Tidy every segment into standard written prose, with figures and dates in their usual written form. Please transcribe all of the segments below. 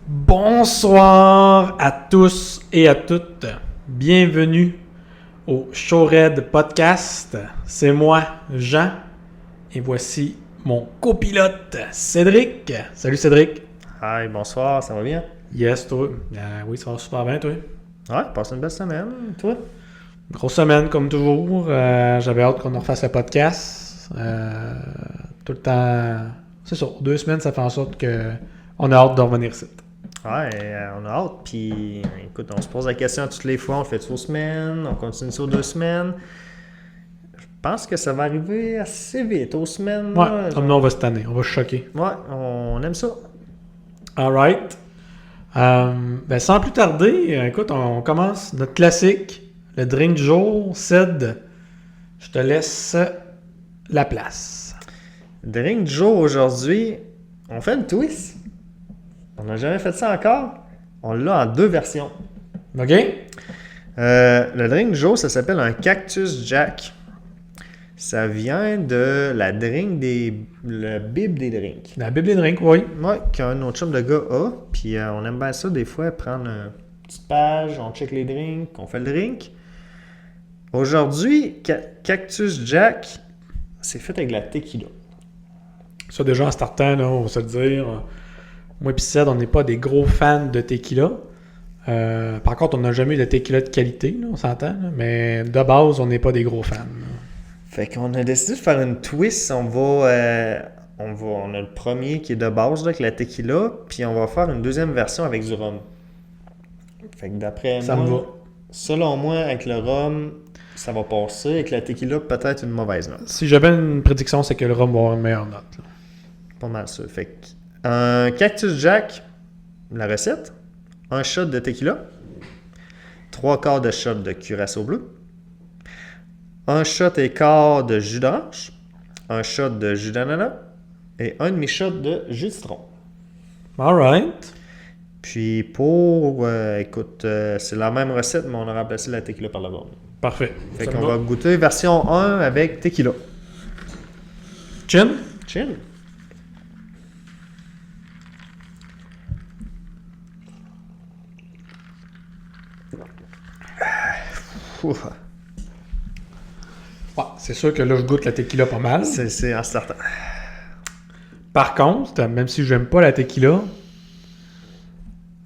Bonsoir à tous et à toutes. Bienvenue au Showred Podcast. C'est moi, Jean, et voici mon copilote, Cédric. Salut Cédric. Hi, bonsoir, ça va bien? Yes, toi. Oui, ça va super bien, toi. Ouais, passe une belle semaine, toi? Grosse semaine, comme toujours. J'avais hâte qu'on en refasse le podcast. Tout le temps... C'est ça, 2 semaines, ça fait en sorte qu'on a hâte de revenir ici. Ouais, on a hâte, puis écoute, on se pose la question toutes les fois, on fait 2 semaines, on continue sur 2 semaines. Je pense que ça va arriver assez vite, aux semaines. Ouais, là, comme nous, on va se tanner, on va se choquer. Ouais, on aime ça. Alright. Sans plus tarder, écoute, on commence notre classique, le drink du jour. Ced, je te laisse la place. Drink du jour aujourd'hui, on fait une twist. On n'a jamais fait ça encore. On l'a en 2 versions. OK? Le drink du jour, ça s'appelle un Cactus Jack. Ça vient de la drink le Bible des drinks. La Bible des drinks, oui. Ouais, qu'un autre chum de gars a. Puis on aime bien ça, des fois, prendre une petite page, on check les drinks, on fait le drink. Aujourd'hui, Cactus Jack, c'est fait avec de la tequila. Ça, déjà, en startant, là, on va se le dire, moi et Ced, on n'est pas des gros fans de tequila. Par contre, on n'a jamais eu de tequila de qualité, là, on s'entend. Là, mais de base, on n'est pas des gros fans. Là. Fait qu'on a décidé de faire une twist. On a le premier qui est de base là, avec la tequila, puis on va faire une deuxième version avec du rhum. Fait que d'après Ça me va. selon moi, avec le rhum, ça va passer. Avec la tequila, peut-être une mauvaise note. Si j'avais une prédiction, c'est que le rhum va avoir une meilleure note. Là. Pas mal ça. Fait que un Cactus Jack, la recette, un shot de tequila, 3/4 de shot de curaçao bleu, un shot et quart de jus d'orange, un shot de jus d'ananas et un demi-shot de jus de citron. Alright. Puis écoute, c'est la même recette, mais on a remplacé la tequila par le rhum. Parfait. Fait Ça qu'on me va goûter version 1 avec tequila. Chin? Chin. Ouf. Ouais, c'est sûr que là, je goûte la tequila pas mal. C'est en startant. Par contre, même si j'aime pas la tequila,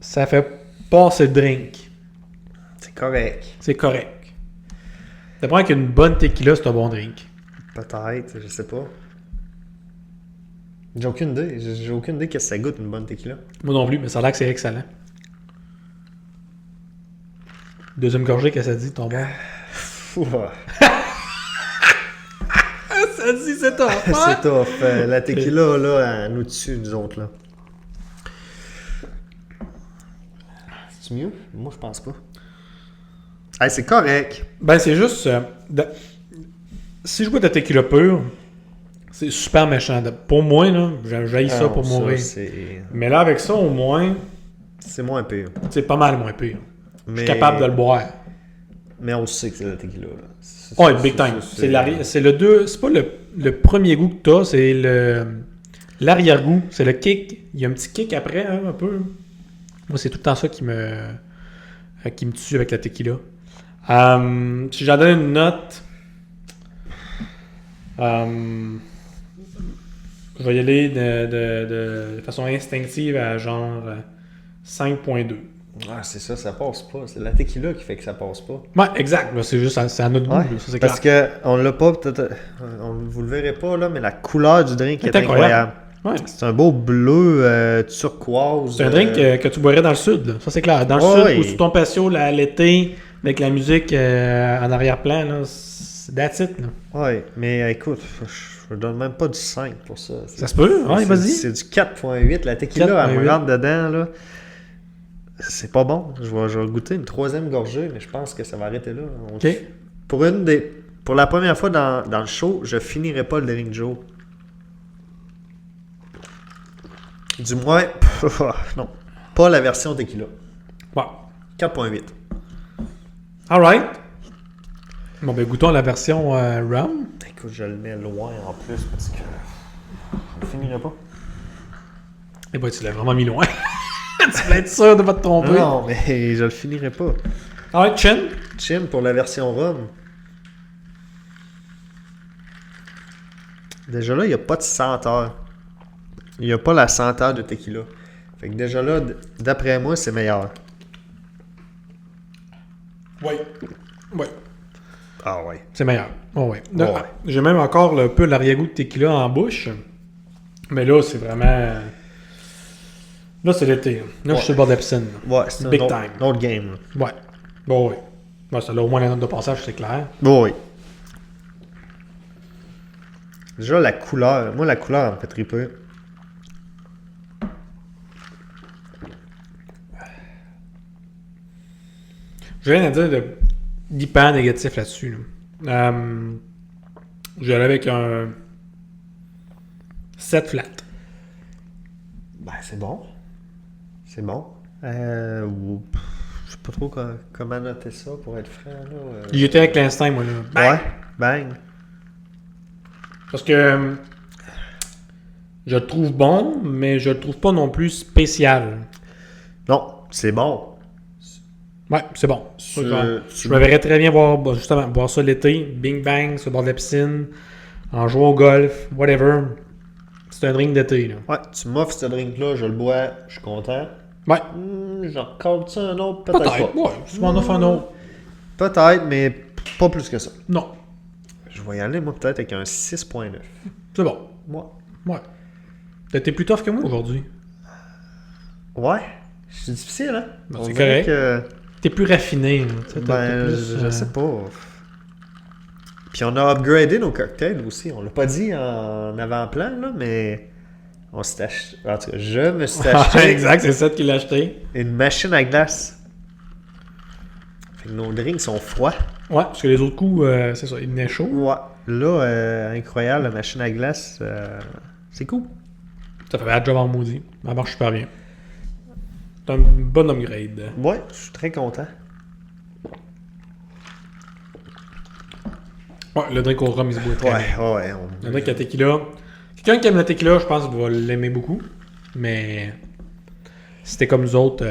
ça fait passer le drink. C'est correct. C'est correct. D'après qu'une bonne tequila, c'est un bon drink. Peut-être, je sais pas. J'ai aucune idée. J'ai aucune idée qu'est-ce que ça goûte une bonne tequila. Moi non plus, mais ça a l'air que c'est excellent. Deuxième gorgée, qu'est-ce que ça dit, ton bon? Ça dit, c'est top. C'est tough. La tequila, là, elle nous tue, nous autres, là. C'est mieux? Moi, je pense pas. Hey, c'est correct. Ben, c'est juste... Si je goûte de la tequila pure, c'est super méchant. Pour moi, là, j'haïs ça pour mourir. Mais là, avec ça, au moins, c'est moins pire. c'est pas mal moins pire. Je suis capable de le boire. Mais on sait que c'est la tequila, là. Ouais, big time. C'est pas le premier goût que t'as, c'est l'arrière-goût. C'est le kick. Il y a un petit kick après, hein, un peu. Moi, c'est tout le temps ça qui me tue avec la tequila. Si j'en donne une note, je vais y aller de façon instinctive à genre 5.2. Ah, c'est ça, ça passe pas. C'est la tequila qui fait que ça passe pas. Ouais, exact. Là, c'est juste c'est à notre goût. Ouais, là, ça, c'est parce clair. que on l'a pas, peut-être, vous le verrez pas là, mais la couleur du drink est incroyable. Ouais. C'est un beau bleu turquoise. C'est un drink que tu boirais dans le sud. Là. Ça, c'est clair. Dans le sud, ou sous ton patio l'été, avec la musique en arrière-plan, là, c'est that's it. Là. Ouais, mais écoute, je donne même pas du 5 pour ça. Ça se peut? Ouais, vas-y. C'est du 4.8. La tequila, elle me rentre dedans, là. C'est pas bon. Je vais goûter une 3e gorgée, mais je pense que ça va arrêter là. OK. Pour la première fois dans le show, je finirai pas le drink Joe. Du moins, non. Pas la version tequila. Bon. 4.8. Alright. Bon, ben goûtons la version rum. Écoute, je le mets loin en plus parce que je finirai pas. Eh ben, tu l'as vraiment mis loin. Tu vas être sûr de pas te tromper. Non, mais je le finirai pas. Ah ouais, Chin? Chin pour la version rhum. Déjà là, il n'y a pas de senteur. Il n'y a pas la senteur de tequila. Fait que déjà là, d'après moi, c'est meilleur. Oui. Oui. Ah ouais. C'est meilleur. Oh, ouais. Oh, ouais. J'ai même encore un peu l'arrière-goût de tequila en bouche. Mais là, c'est vraiment... Là, c'est l'été. Là, je suis sur le bord de la piscine. Ouais, c'est Big un time. autre game. Là. Ouais. Bon, oui. Ouais, ça a au moins la note de passage, c'est clair. Bon, oui. Déjà, la couleur. Moi, la couleur, elle me fait triper. J'ai rien à dire d'hyper négatif là-dessus. Là. Je vais aller avec un 7 flat. Ben, c'est bon. C'est bon. Je sais pas trop comment noter ça pour être franc. Là. J'étais avec l'instinct, moi. Là. Bang! Ouais, bang. Parce que je le trouve bon, mais je le trouve pas non plus spécial. Non, c'est bon. Ouais, c'est bon. Tu- Je me verrais très bien boire ça l'été, bing bang, sur le bord de la piscine, en jouant au golf, whatever. C'est un drink d'été. Là. Ouais, tu m'offres ce drink-là, je le bois, je suis content. Ouais. J'en recorde ça un autre, peut-être Peut-être. pas. Ouais, si tu m'en offres un autre. Peut-être, mais pas plus que ça. Non. Je vais y aller, moi, peut-être avec un 6.9. C'est bon. Moi. Ouais. T'as été plus tough que moi aujourd'hui. Ouais. C'est difficile, hein? Ben, On c'est dirait correct. que... T'es plus raffiné. Là. T'es Ben, plus, je sais pas. Puis on a upgradé nos cocktails aussi. On l'a pas dit en avant-plan, là, mais on s'est acheté... En tout cas, je me suis acheté exact, c'est ça qui l'a acheté. une machine à glace. Fait que nos drinks sont froids. Ouais, parce que les autres coups, c'est ça, il venait chaud. Ouais. Là, incroyable, la machine à glace, c'est cool. Ça fait un job en maudit. Ça marche super bien. C'est un bon upgrade. Ouais, je suis très content. Ouais, le drink au rhum, il se boit très bien. Ouais. Le drink à tequila. Quelqu'un qui aime le tequila, je pense qu'il va l'aimer beaucoup. Mais si t'es comme nous autres,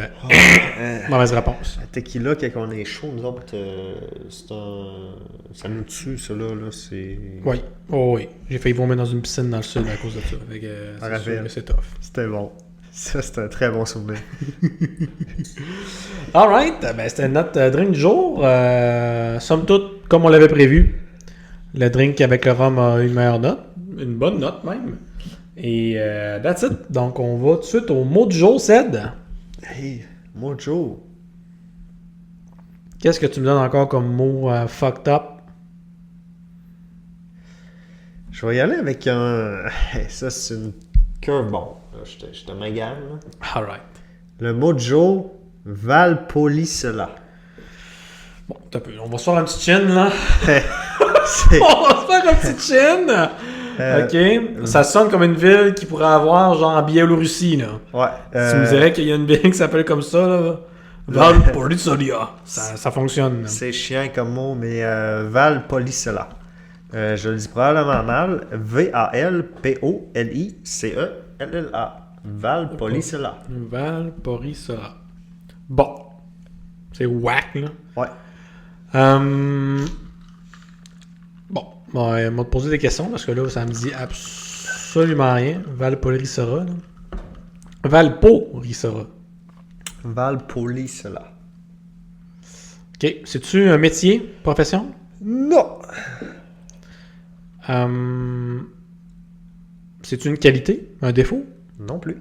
mauvaise réponse. La tequila, quand on est chaud, nous autres, ça nous tue, ça là, c'est... Oui, oh, oui. J'ai failli vomir dans une piscine dans le sud à cause de ça. Fait que, c'est sûr que c'est tough. C'était bon. Ça, c'est un très bon souvenir. Alright, ben c'était notre drink du jour. Somme toute, comme on l'avait prévu, le drink avec le rhum a une meilleure note. Une bonne note même. Et that's it. Donc on va tout de suite au mot du jour, Ced. Hey, Mojo. Qu'est-ce que tu me donnes encore comme mot fucked up? Je vais y aller avec un... Ça, c'est une curveball. Je te magane. Alright. Le Mojo Valpolicella. Bon, t'as peu. On va se faire un petit chin, là. C'est... On va se faire un petit chin. Ok. Ça sonne comme une ville qui pourrait avoir, genre, en Biélorussie, là. Ouais. Tu me dirais qu'il y a une ville qui s'appelle comme ça, là. Valpolicella. Ça fonctionne. C'est chiant comme mot, mais Valpolicella. Je le dis probablement mal. V-A-L-P-O-L-I-C-E-L-L-A. Valpolicella. Valpolicella. Bon. C'est whack, là. Ouais. Bon, on va te poser des questions parce que là, ça me dit absolument rien. Valpolicella. Valpolicella. Valpolicella. Ok. C'est-tu un métier, profession? Non. C'est-tu une qualité? Un défaut? Non plus.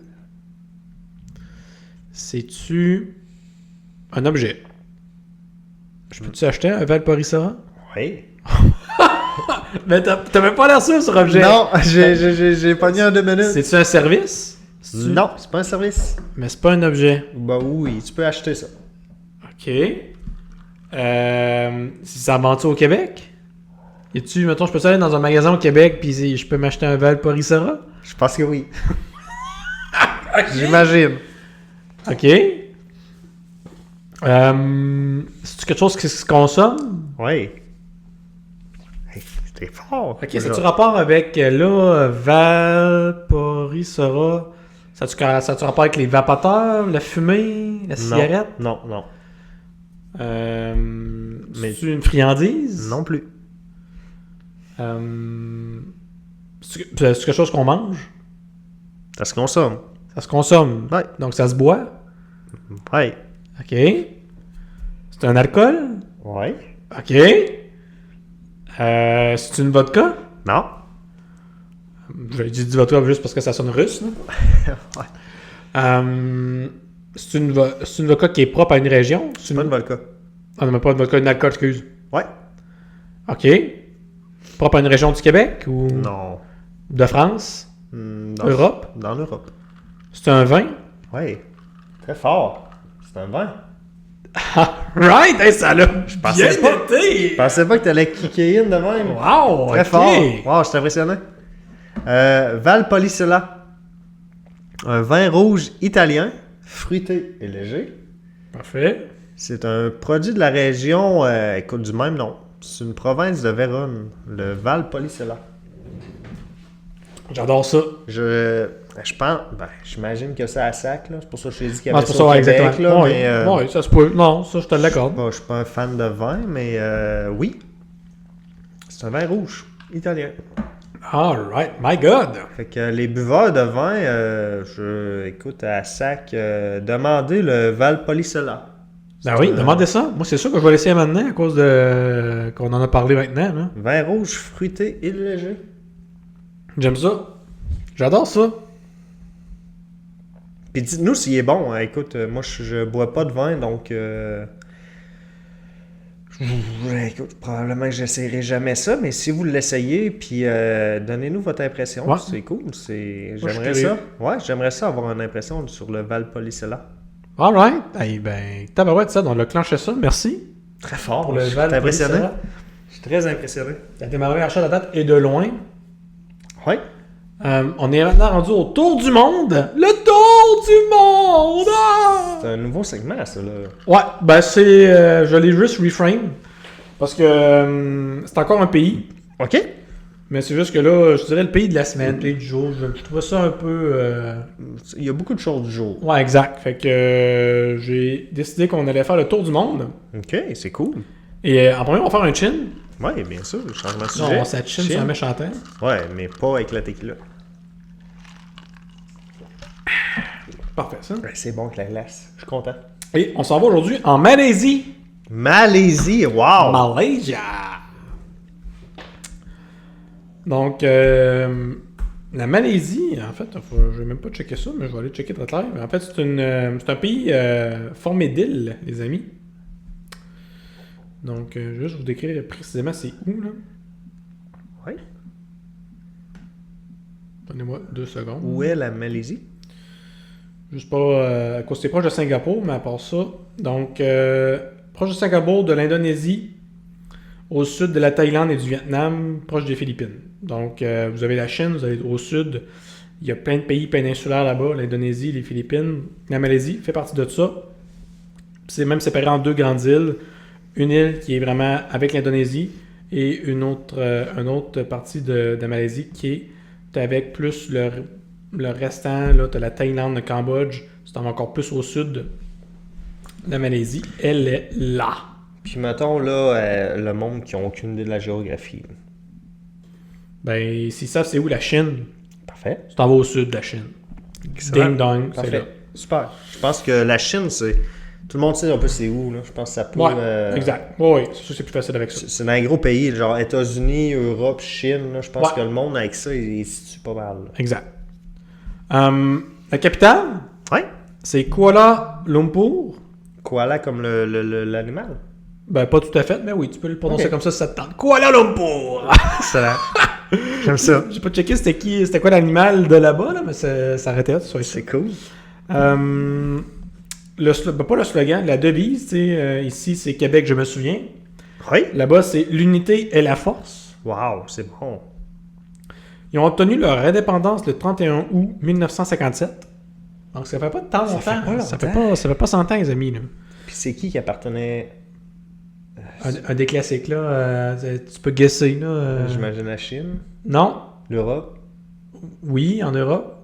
C'est-tu un objet? Je peux-tu acheter un Valpolicella? Oui. Mais t'as même pas l'air sûr sur objet. Non, j'ai pogné en 2 minutes. C'est-tu un service? Non, c'est pas un service. Mais c'est pas un objet. Bah oui, tu peux acheter ça. Ok. Si ça vend-tu au Québec? Et tu, mettons, je peux aller dans un magasin au Québec puis je peux m'acheter un Valpolicella? Je pense que oui. J'imagine. Ok. C'est-tu quelque chose qui se consomme? Oui. Hey, c'était fort. Ok, c'est-tu rapport avec là, Valpolicella? Ça a-tu rapport avec les vapoteurs, la fumée, la cigarette? Non. Mais c'est une friandise? Non plus. C'est quelque chose qu'on mange? Ça se consomme. Ça se consomme? Ouais. Donc ça se boit? Ouais. OK. C'est un alcool? Ouais. OK. C'est une vodka? Non. J'ai dit vodka juste parce que ça sonne russe. Ouais. C'est une vodka qui est propre à une région? C'est pas une vodka. Ah non, mais pas une vodka, une alcool, excuse. Ouais. OK. Propre à une région du Québec ou Non. de France? Europe? Dans l'Europe. C'est un vin? Ouais. Très fort. C'est un vin. Right! Hey, ça l'a bien Je pensais pas que t'allais kicker in de même. Wow! Très OK. fort. Wow, je suis impressionné. Valpolicella. Un vin rouge italien, fruité et léger. Parfait. C'est un produit de la région, écoute, du même nom. C'est une province de Vérone, le Valpolicella. J'adore ça. Je pense, j'imagine que c'est à sac, là. C'est pour ça que je t'ai dit qu'il y Ah, avait c'est ça pour au ça, Québec, exactement. là, Oui, ça se peut. Non, ça, je te l'accorde. je suis pas un fan de vin, mais oui. C'est un vin rouge, italien. All right. My God! Fait que les buveurs de vin, écoute, à sac, demandez le Valpolicella. Ben oui, demandez ça. Moi, c'est sûr que je vais l'essayer maintenant à cause de qu'on en a parlé maintenant. Là. Vin rouge fruité et léger. J'aime ça. J'adore ça. Puis dites-nous s'il est bon. Hein. Écoute, moi, je bois pas de vin, donc... écoute, probablement que j'essaierai jamais ça, mais si vous l'essayez, puis donnez-nous votre impression. Ouais. C'est cool. curieux. J'aimerais ça. Ouais, j'aimerais ça avoir une impression sur le Valpolicella. All right. Hey, ben, tabarouette, ça, on l'a clenché ça. Merci. Très fort. Pour le Je suis Val impressionné. Policella. Je suis très impressionné. T'as démarré à la date et de loin. Ouais. On est maintenant rendu au tour du monde. Le tour du monde! Ah! C'est un nouveau segment, ça, là. Ouais, ben c'est... je l'ai juste reframe. Parce que c'est encore un pays. OK. Mais c'est juste que là, je dirais le pays de la semaine, le pays du jour. Je trouve ça un peu... Il y a beaucoup de choses du jour. Ouais, exact. Fait que j'ai décidé qu'on allait faire le tour du monde. OK, c'est cool. Et en premier, on va faire un chin. Ouais, bien sûr, changement de sujet. Non, ça chin sur un méchant temps. Ouais, mais pas avec la tequila. Parfait, ça. Ouais, c'est bon que la glace. Je suis content. Et on s'en va aujourd'hui en Malaisie. Malaisie, wow! Malaysia. Donc, la Malaisie, en fait, je vais même pas checker ça, mais je vais aller checker très clair. En fait, c'est un pays formé d'îles, les amis. Donc, je vais juste vous décrire précisément c'est où, là. Oui. Donnez-moi 2 secondes. Où est la Malaisie? Juste pas à cause c'est proche de Singapour, mais à part ça. Donc, proche de Singapour, de l'Indonésie, au sud de la Thaïlande et du Vietnam, proche des Philippines. Donc, vous avez la Chine, vous avez au sud, il y a plein de pays péninsulaires là-bas, l'Indonésie, les Philippines. La Malaisie fait partie de ça. C'est même séparé en 2 grandes îles. Une île qui est vraiment avec l'Indonésie et une autre partie de Malaisie qui est avec plus le restant, là, tu as la Thaïlande, le Cambodge, c'est encore plus au sud de la Malaisie. Elle est là. Puis mettons, là, le monde qui n'a aucune idée de la géographie. Ben, s'ils savent c'est où la Chine, Parfait. tu t'en vas au sud de la Chine. Excellent. Ding dong, c'est Parfait. là. Super. Je pense que la Chine, c'est... Tout le monde sait un peu c'est où, là. Je pense que ça peut... Ouais, exact. Oui, c'est sûr que c'est plus facile avec ça. C'est dans un gros pays, genre États-Unis, Europe, Chine. Là, je pense Ouais. que le monde avec ça, il se situe pas mal. Là. Exact. La capitale, Ouais. c'est Kuala Lumpur. Koala comme l'animal. Ben, pas tout à fait, mais oui, tu peux le prononcer Ok. comme ça si ça te tente. Kuala Lumpur! Excellent. J'aime ça. J'ai pas checké c'était quoi l'animal de là-bas, là, mais ça arrêtait là, ça. C'est cool. Pas le slogan, la devise, tu sais, ici c'est Québec, je me souviens. Oui. Là-bas, c'est l'unité et la force. Wow, c'est bon. Ils ont obtenu leur indépendance le 31 août 1957. Donc ça fait pas tant longtemps. fait pas Ça longtemps. fait pas 100 ans, les amis. Là. Puis c'est qui appartenait... Un des classiques, là, tu peux guesser. Là, J'imagine la Chine, Non. l'Europe. Oui, en Europe.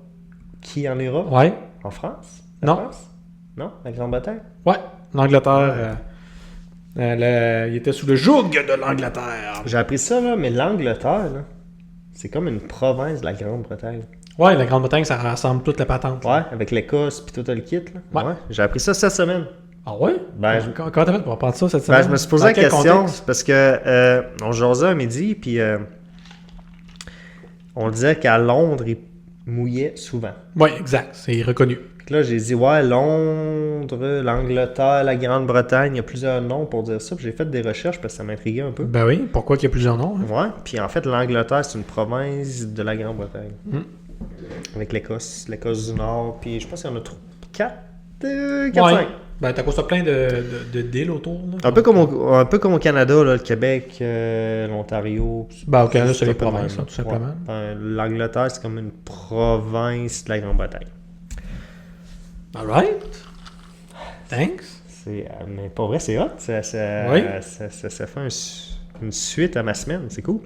Qui en ira? Ouais. En France? Non. France? Non? La Grande-Bretagne? Ouais. L'Angleterre. Il était sous le joug de l'Angleterre. J'ai appris ça, là, mais l'Angleterre, là, c'est comme une province de la Grande-Bretagne. Ouais, la Grande-Bretagne, ça rassemble toute la patente. Ouais, avec l'Écosse puis tout le kit. Là. Ouais. J'ai appris ça cette semaine. Ah ouais? Ben, Comment t'as fait pour apprendre ça cette semaine? Je me suis posé la question, parce que on jasait à midi, puis on disait qu'à Londres, il mouillait souvent. Oui, exact, c'est reconnu. Puis là, j'ai dit, ouais, Londres, l'Angleterre, la Grande-Bretagne, il y a plusieurs noms pour dire ça. Puis j'ai fait des recherches parce que ça m'intriguait un peu. Ben oui, pourquoi qu'il y a plusieurs noms? Hein? Ouais, puis en fait, l'Angleterre, c'est une province de la Grande-Bretagne. Avec l'Écosse du Nord, puis je pense qu'il y en a 4, 5. Ben, t'as cause plein de d'îles autour. Là, un peu comme au Canada, là, le Québec, l'Ontario. Ben, au Canada, c'est les provinces, tout simplement. Ouais. Ben, l'Angleterre, c'est comme une province de la Grande-Bretagne. Alright. Thanks. Mais pour vrai, c'est hot. Ça fait une suite à ma semaine. C'est cool.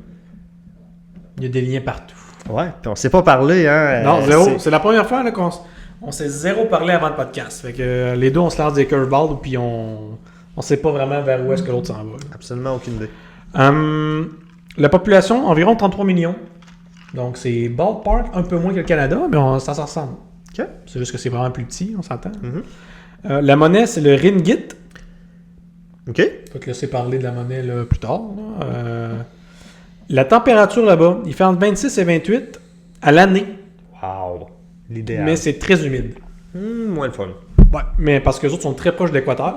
Il y a des liens partout. Ouais, puis on s'est pas parlé, hein. Non, zéro. C'est la première fois là, qu'on s'est zéro parlé avant le podcast. Fait que les deux, on se lance des curveballs, puis on sait pas vraiment vers où est-ce que l'autre s'en va. Absolument aucune idée. La population, environ 33 millions. Donc, c'est ballpark, un peu moins que le Canada, mais ça s'en ressemble. OK. C'est juste que c'est vraiment plus petit, on s'entend. Mm-hmm. La monnaie, c'est le ringgit. OK. Faut te laisser parler de la monnaie là, plus tard. Là. La température là-bas, il fait entre 26 et 28 à l'année. Wow. L'idéal. Mais c'est très humide. Moins le fun. Ouais, mais parce que les autres sont très proches de l'équateur.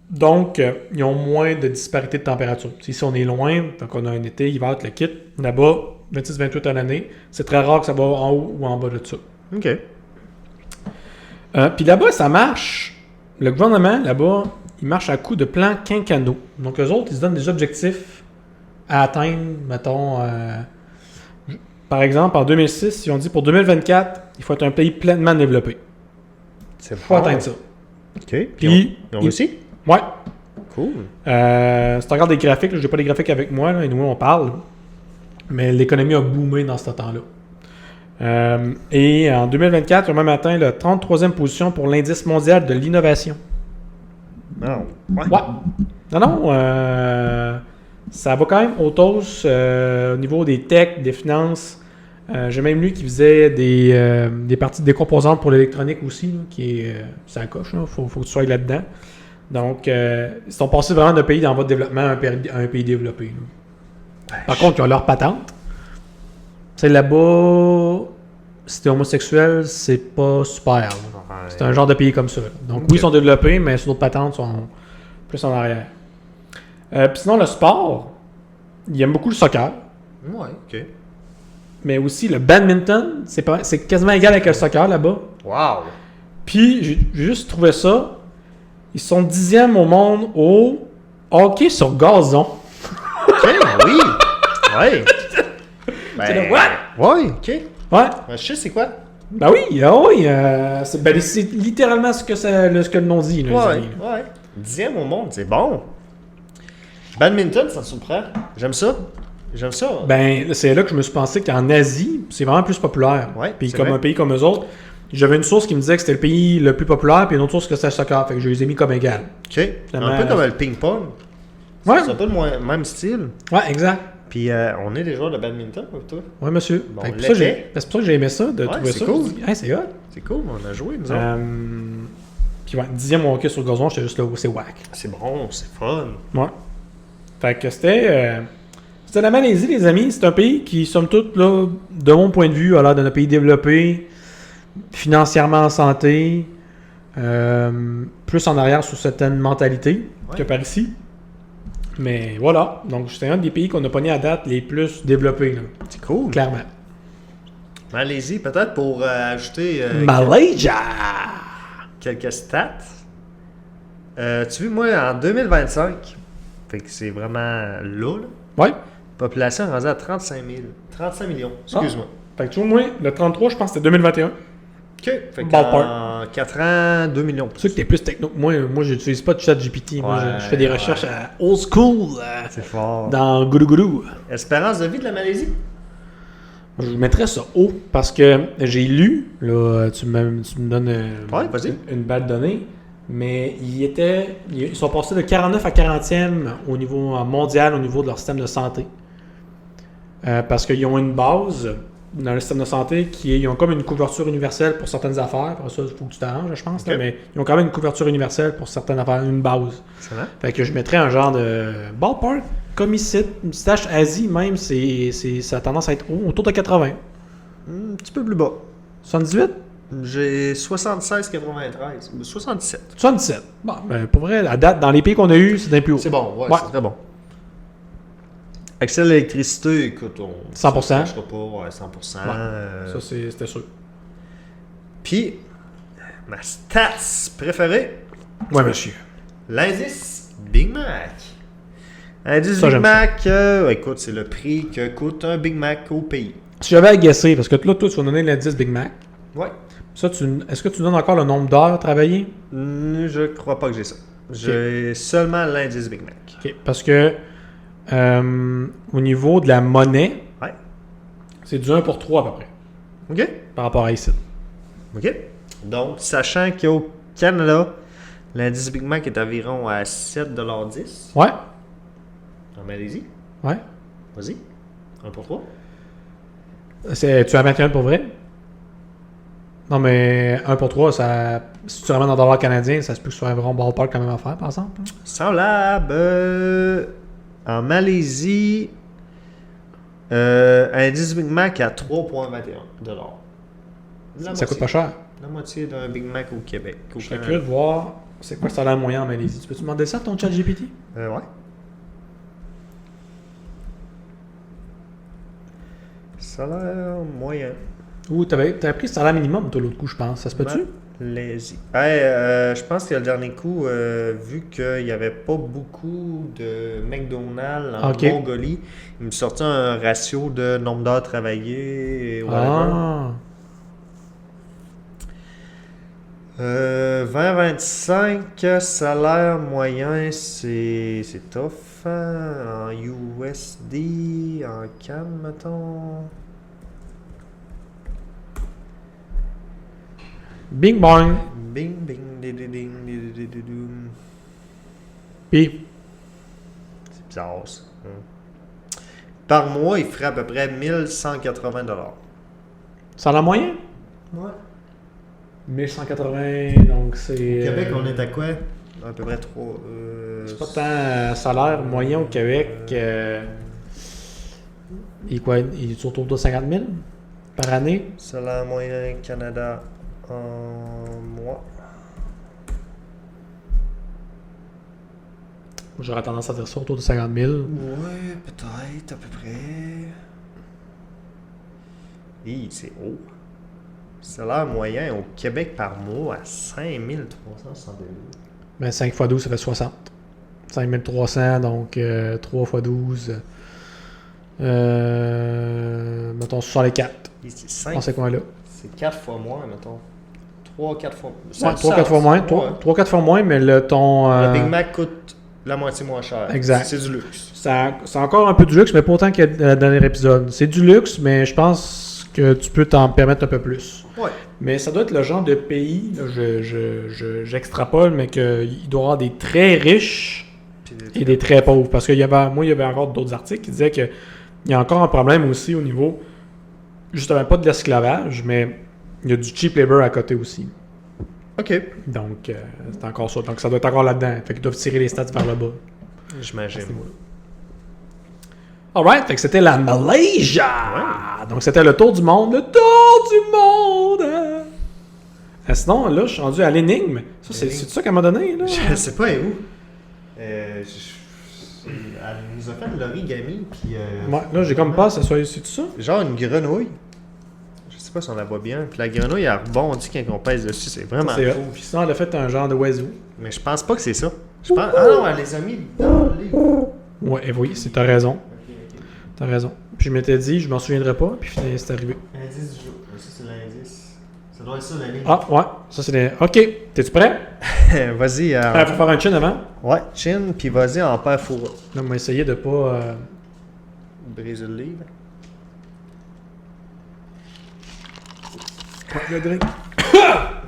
Donc, ils ont moins de disparité de température. Si on est loin, donc on a un été, hiver, le kit, là-bas, 26-28 à l'année, c'est très rare que ça va en haut ou en bas de ça. OK. Puis là-bas, ça marche. Le gouvernement, là-bas, il marche à coup de plans quinquennaux. Donc, eux autres, ils se donnent des objectifs à atteindre, mettons... par exemple, en 2006, ils ont dit pour 2024, il faut être un pays pleinement développé. C'est faut atteindre ça. OK. Puis, ils ont réussi? Ouais. Cool. Si tu regardes des graphiques, j'ai pas les graphiques avec moi, là, et nous on parle, mais l'économie a boomé dans ce temps-là. Et en 2024, ils ont même atteint la 33e position pour l'indice mondial de l'innovation. Non. Ouais. Non, ça va quand même au toast au niveau des techs, des finances. J'ai même lu qu'ils faisaient des parties des composantes pour l'électronique aussi, là, qui est ça coche, il faut que tu sois là-dedans. Donc, ils sont passés vraiment d'un pays en voie de développement à un pays développé. Par contre, ils ont leur patente. C'est là-bas, si t'es homosexuel, c'est pas super. Là. C'est un genre de pays comme ça. Donc, oui, ils sont développés, mais sur d'autres patentes, sont plus en arrière. Puis sinon, le sport, ils aiment beaucoup le soccer. Ouais, OK. Mais aussi le badminton, c'est quasiment égal avec le soccer là-bas. Wow! Puis, j'ai juste trouvé ça. Ils sont 10e au monde au hockey sur gazon. OK, oui! Ouais! C'est le what? Ouais, OK. Ouais. Je sais c'est quoi? Ben oui, c'est littéralement ce que le nom dit. Là, ouais. 10e au monde, c'est bon. Badminton, ça me surprend. J'aime ça. Ben, c'est là que je me suis pensé qu'en Asie, c'est vraiment plus populaire. Ouais, puis comme un pays comme eux autres, j'avais une source qui me disait que c'était le pays le plus populaire, puis une autre source que c'était le soccer. Fait que je les ai mis comme égal. OK. Un peu comme le ping-pong. Ouais. C'est un peu le même style. Ouais, exact. Puis on est des joueurs de badminton, toi. Ouais, monsieur. Bon, c'est pour ça que j'ai aimé ça, de trouver ça. Cool. Hey, c'est hot. C'est cool, on a joué, nous autres. Puis ouais, 10e au hockey sur gazon, j'étais juste là où c'est whack. C'est bon, c'est fun. Ouais. Fait que c'était la Malaisie, les amis. C'est un pays qui, somme toute, là, de mon point de vue, a l'air d'un pays développé, financièrement en santé, plus en arrière sur certaines mentalités que par ici. Mais voilà. Donc, c'est un des pays qu'on a pogné à date les plus développés. Là. C'est cool. Clairement. Malaisie, peut-être pour ajouter... Malaysia! Quelques stats. Tu vois, moi, en 2025, fait que c'est vraiment là. Ouais. Population rendue à 35 millions. Excuse-moi. Fait que tu vois, moi, le 33, je pense que c'était 2021. OK. Fait en 4 ans, 2 millions. Tu sais que t'es plus techno que moi. Moi, j'utilise pas de ChatGPT. Moi, je fais des recherches à old school. C'est fort. Dans Goudou Goudou. Espérance de vie de la Malaisie? Je mettrais ça haut parce que j'ai lu, là, tu me donnes vas-y. une belle donnée, mais ils sont passés de 49 à 40e au niveau mondial, au niveau de leur système de santé. Parce qu'ils ont une base dans le système de santé ils ont comme une couverture universelle pour certaines affaires. Pour ça, il faut que tu t'arranges, je pense. Okay. Là, mais ils ont quand même une couverture universelle pour certaines affaires, une base. Excellent. Fait que je mettrais un genre de ballpark comme ici, une stache Asie même, ça a tendance à être autour de 80. Un petit peu plus bas. 78? J'ai 76,93. 77. 77. Bon, ben, pour vrai, à date, dans les pays qu'on a eu, c'est d'un plus haut. C'est bon, Ouais. c'est très bon. Accès à l'électricité, écoute, on 100%. ne cachera pas, 100%. Ça, c'était sûr. Puis, ma stats préférée, Ouais, monsieur. l'indice Big Mac. L'indice Ça, Big j'aime Mac, écoute, c'est le prix que coûte un Big Mac au pays. Si j'avais à guesser, parce que là, toi, tu vas donner l'indice Big Mac. Ouais. Ça, est-ce que tu donnes encore le nombre d'heures travaillées? Je crois pas que j'ai ça. J'ai seulement l'indice Big Mac. OK. Parce que au niveau de la monnaie, Ouais. c'est du 1 pour 3 à peu près, OK. par rapport à ici. OK. Donc, sachant qu'au Canada, l'indice Big Mac est environ à 7,10 $. Ouais. En Malaisie. Ouais. Vas-y. 1 pour 3. Tu as 21 pour vrai? Non, mais 1 pour 3, ça, si tu ramènes en dollars canadiens, ça se peut que ce soit un vrai ballpark quand même à faire, par exemple. Semblable. En Malaisie, indice Big Mac à 3,21 $. Ça coûte pas cher. La moitié d'un Big Mac au Québec. Je serais curieux de voir c'est quoi le salaire moyen en Malaisie. Tu peux-tu demander ça à ton chat GPT? Ouais. Salaire moyen. Ou t'avais pris le salaire minimum, toi, l'autre coup, je pense. Ça se peut-tu? Malaisie. Je pense que le dernier coup, vu qu'il n'y avait pas beaucoup de McDonald's en Mongolie, il me sortait un ratio de nombre d'heures travaillées et whatever. 20-25, salaire moyen, c'est tough. Hein? En USD, en CAN, mettons. Bing bang. Bing, bing, ding. Puis, c'est bizarre, ça. Par mois, il ferait à peu près 1180 $. salaire moyen? Ouais. 1180, donc c'est... Au Québec, on est à quoi? À peu près 3... c'est pas tant salaire moyen au Québec. Il est autour de 50 000 par année. Salaire moyen Canada en mois. J'aurais tendance à dire ça autour de 50 000. Ouais, peut-être, à peu près. C'est haut. Salaire moyen au Québec par mois à 5 362 $. Ben 5 x 12, ça fait 60. 5 300, donc 3 x 12. Mettons sur les 4. On sait quoi là? C'est 4 fois moins, mettons. 3-4 fois moins. 3-4 fois moins. 3-4 fois moins, mais le Big Mac coûte la moitié moins cher. Exact. C'est du luxe. C'est encore un peu du luxe, mais pas autant que le dernier épisode. C'est du luxe, mais je pense que tu peux t'en permettre un peu plus. Ouais. Mais ça doit être le genre de pays, là, j'extrapole, mais qu'il doit y avoir des très riches et des très pauvres. Parce qu'il y avait encore d'autres articles qui disaient qu'il y a encore un problème aussi au niveau, justement pas de l'esclavage, mais il y a du cheap labor à côté aussi. OK. Donc, c'est encore ça. Donc, ça doit être encore là-dedans. Fait qu'ils doivent tirer les stats vers le bas. J'imagine. Alright, fait que c'était la Malaysia! Ouais. Donc, c'était le tour du monde. Le tour du monde! Sinon, là, je suis rendu à l'énigme. Ça, c'est ça qu'elle m'a donné, là? Je sais pas où. Elle nous a fait de l'origami, puis... ouais, là, j'ai comme pas, c'est tout ça? Genre une grenouille. Je sais pas si on la voit bien. Puis la grenouille, elle rebondit quand on pèse dessus. C'est vraiment cool. Puis sinon, elle a fait un genre de oiseau. Mais je pense pas que c'est ça. Je pense... Ah non, elle les a mis dans les... Ouais, et oui, t'as raison. T'as raison. Puis je m'étais dit, je m'en souviendrais pas, puis c'est arrivé. Indice du jour. Ça, c'est l'indice. Ça doit être ça, la ligne. Ah, ouais. Ça, c'est les... OK. T'es-tu prêt? Vas-y. Faut faire un chin avant? Ouais, chin, puis vas-y en père fourreau. Là, on va essayer de pas... briser le livre. Le drink.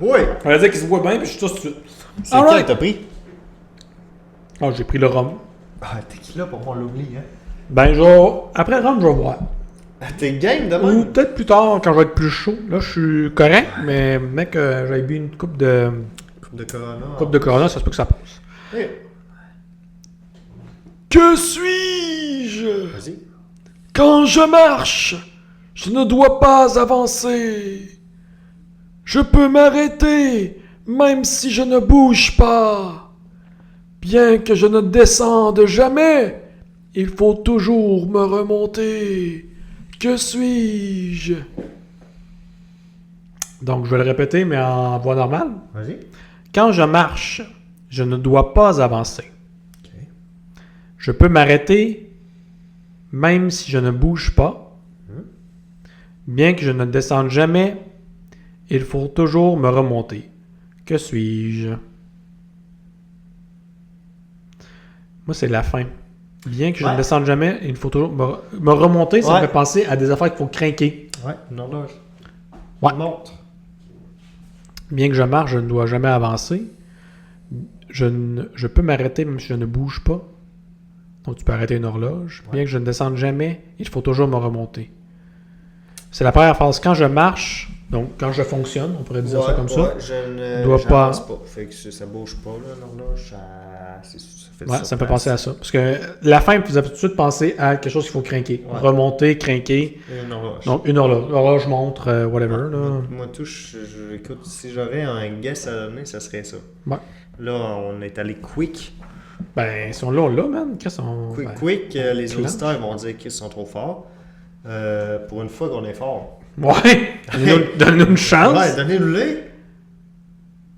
Oui! On va dire qu'il se voit bien, puis je suis tout de suite. C'est Alright. quel t'as pris? Ah, j'ai pris le rhum. Ah, tequila, pour moi, on l'oublie, hein? Ben, genre, après le rhum, je vais voir. Ah, t'es game de Ou même? peut-être plus tard, quand je vais être plus chaud. Là, je suis correct, mais mec, j'avais bu une coupe de Coupe de Corona. ça se peut que ça passe. Oui. Que suis-je? Vas-y. Quand je marche, je ne dois pas avancer. Je peux m'arrêter, même si je ne bouge pas. Bien que je ne descende jamais, il faut toujours me remonter. Que suis-je? Donc, je vais le répéter, mais en voix normale. Vas-y. Quand je marche, je ne dois pas avancer. OK. Je peux m'arrêter, même si je ne bouge pas. Bien que je ne descende jamais, il faut toujours me remonter. Que suis-je? Moi, c'est la fin. Bien que je ne descende jamais, il faut toujours me remonter. Ça me fait penser à des affaires qu'il faut craquer. Ouais, une horloge. Ouais. Une montre. Bien que je marche, je ne dois jamais avancer. Je peux m'arrêter même si je ne bouge pas. Donc, tu peux arrêter une horloge. Ouais. Bien que je ne descende jamais, il faut toujours me remonter. C'est la première phrase. Quand je marche, donc quand je fonctionne, on pourrait dire ça comme ça. Je ne dois pas- j'avance pas. Fait que ça bouge pas, là, l'horloge. Ça fait Ouais, ça me fait penser à ça. Parce que la fin me faisait tout de suite penser à quelque chose qu'il faut craquer. Ouais. Remonter, craquer. Une horloge. Donc, une horloge. Horloge, montre, whatever. Ouais, Là. moi, tout, écoute, si j'aurais un guess à donner, ça serait ça. Ouais. Là, on est allé quick. Ben, si on l'a, on l'a, man. Qu'est-ce qu'on... Quick, ben, quick, les clenche. auditeurs vont dire qu'ils sont trop forts. Pour une fois qu'on est fort. Ouais! Donne-nous une chance. Ouais, donnez-le-les.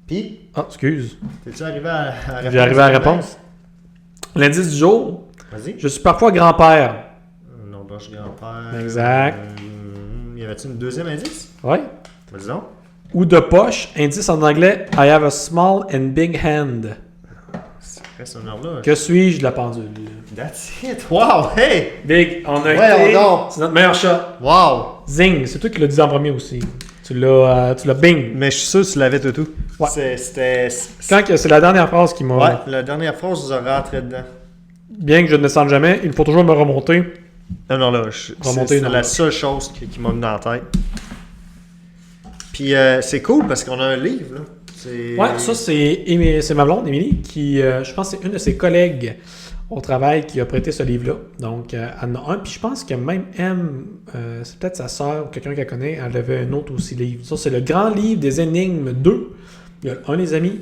Puis, Ah, excuse. t'es-tu arrivé à répondre? J'ai arrivé à la réponse. L'indice du jour. Vas-y. Je suis parfois grand-père. Un horloge grand-père. Exact. Y avait-tu une deuxième indice? Ouais. Vas-y donc. Ou de poche. Indice en anglais. I have a small and big hand. Reste une horloge. Que suis-je de la pendule? That's it. Wow, hey! Big, on a Ouais, été... on C'est notre meilleur shot. Wow! Zing, c'est toi qui l'as dit en premier aussi. Tu l'as bing. Mais je suis sûr que tu l'avais tout. Ouais. C'était... Quand que c'est la dernière phrase qui m'a... Ouais, la dernière phrase, vous aurez rentré dedans. Bien que je ne descende jamais, il faut toujours me remonter. Une horloge. Remonter une C'est la horloge. seule chose qui m'a venu dans la tête. Puis c'est cool parce qu'on a un livre, là. Ouais, ça c'est ma blonde, Émilie, qui, je pense que c'est une de ses collègues au travail qui a prêté ce livre-là. Donc, elle en a un. Puis je pense que même c'est peut-être sa sœur ou quelqu'un qu'elle connaît, elle avait un autre aussi livre. Ça, c'est le grand livre des énigmes 2. Il y a un des amis.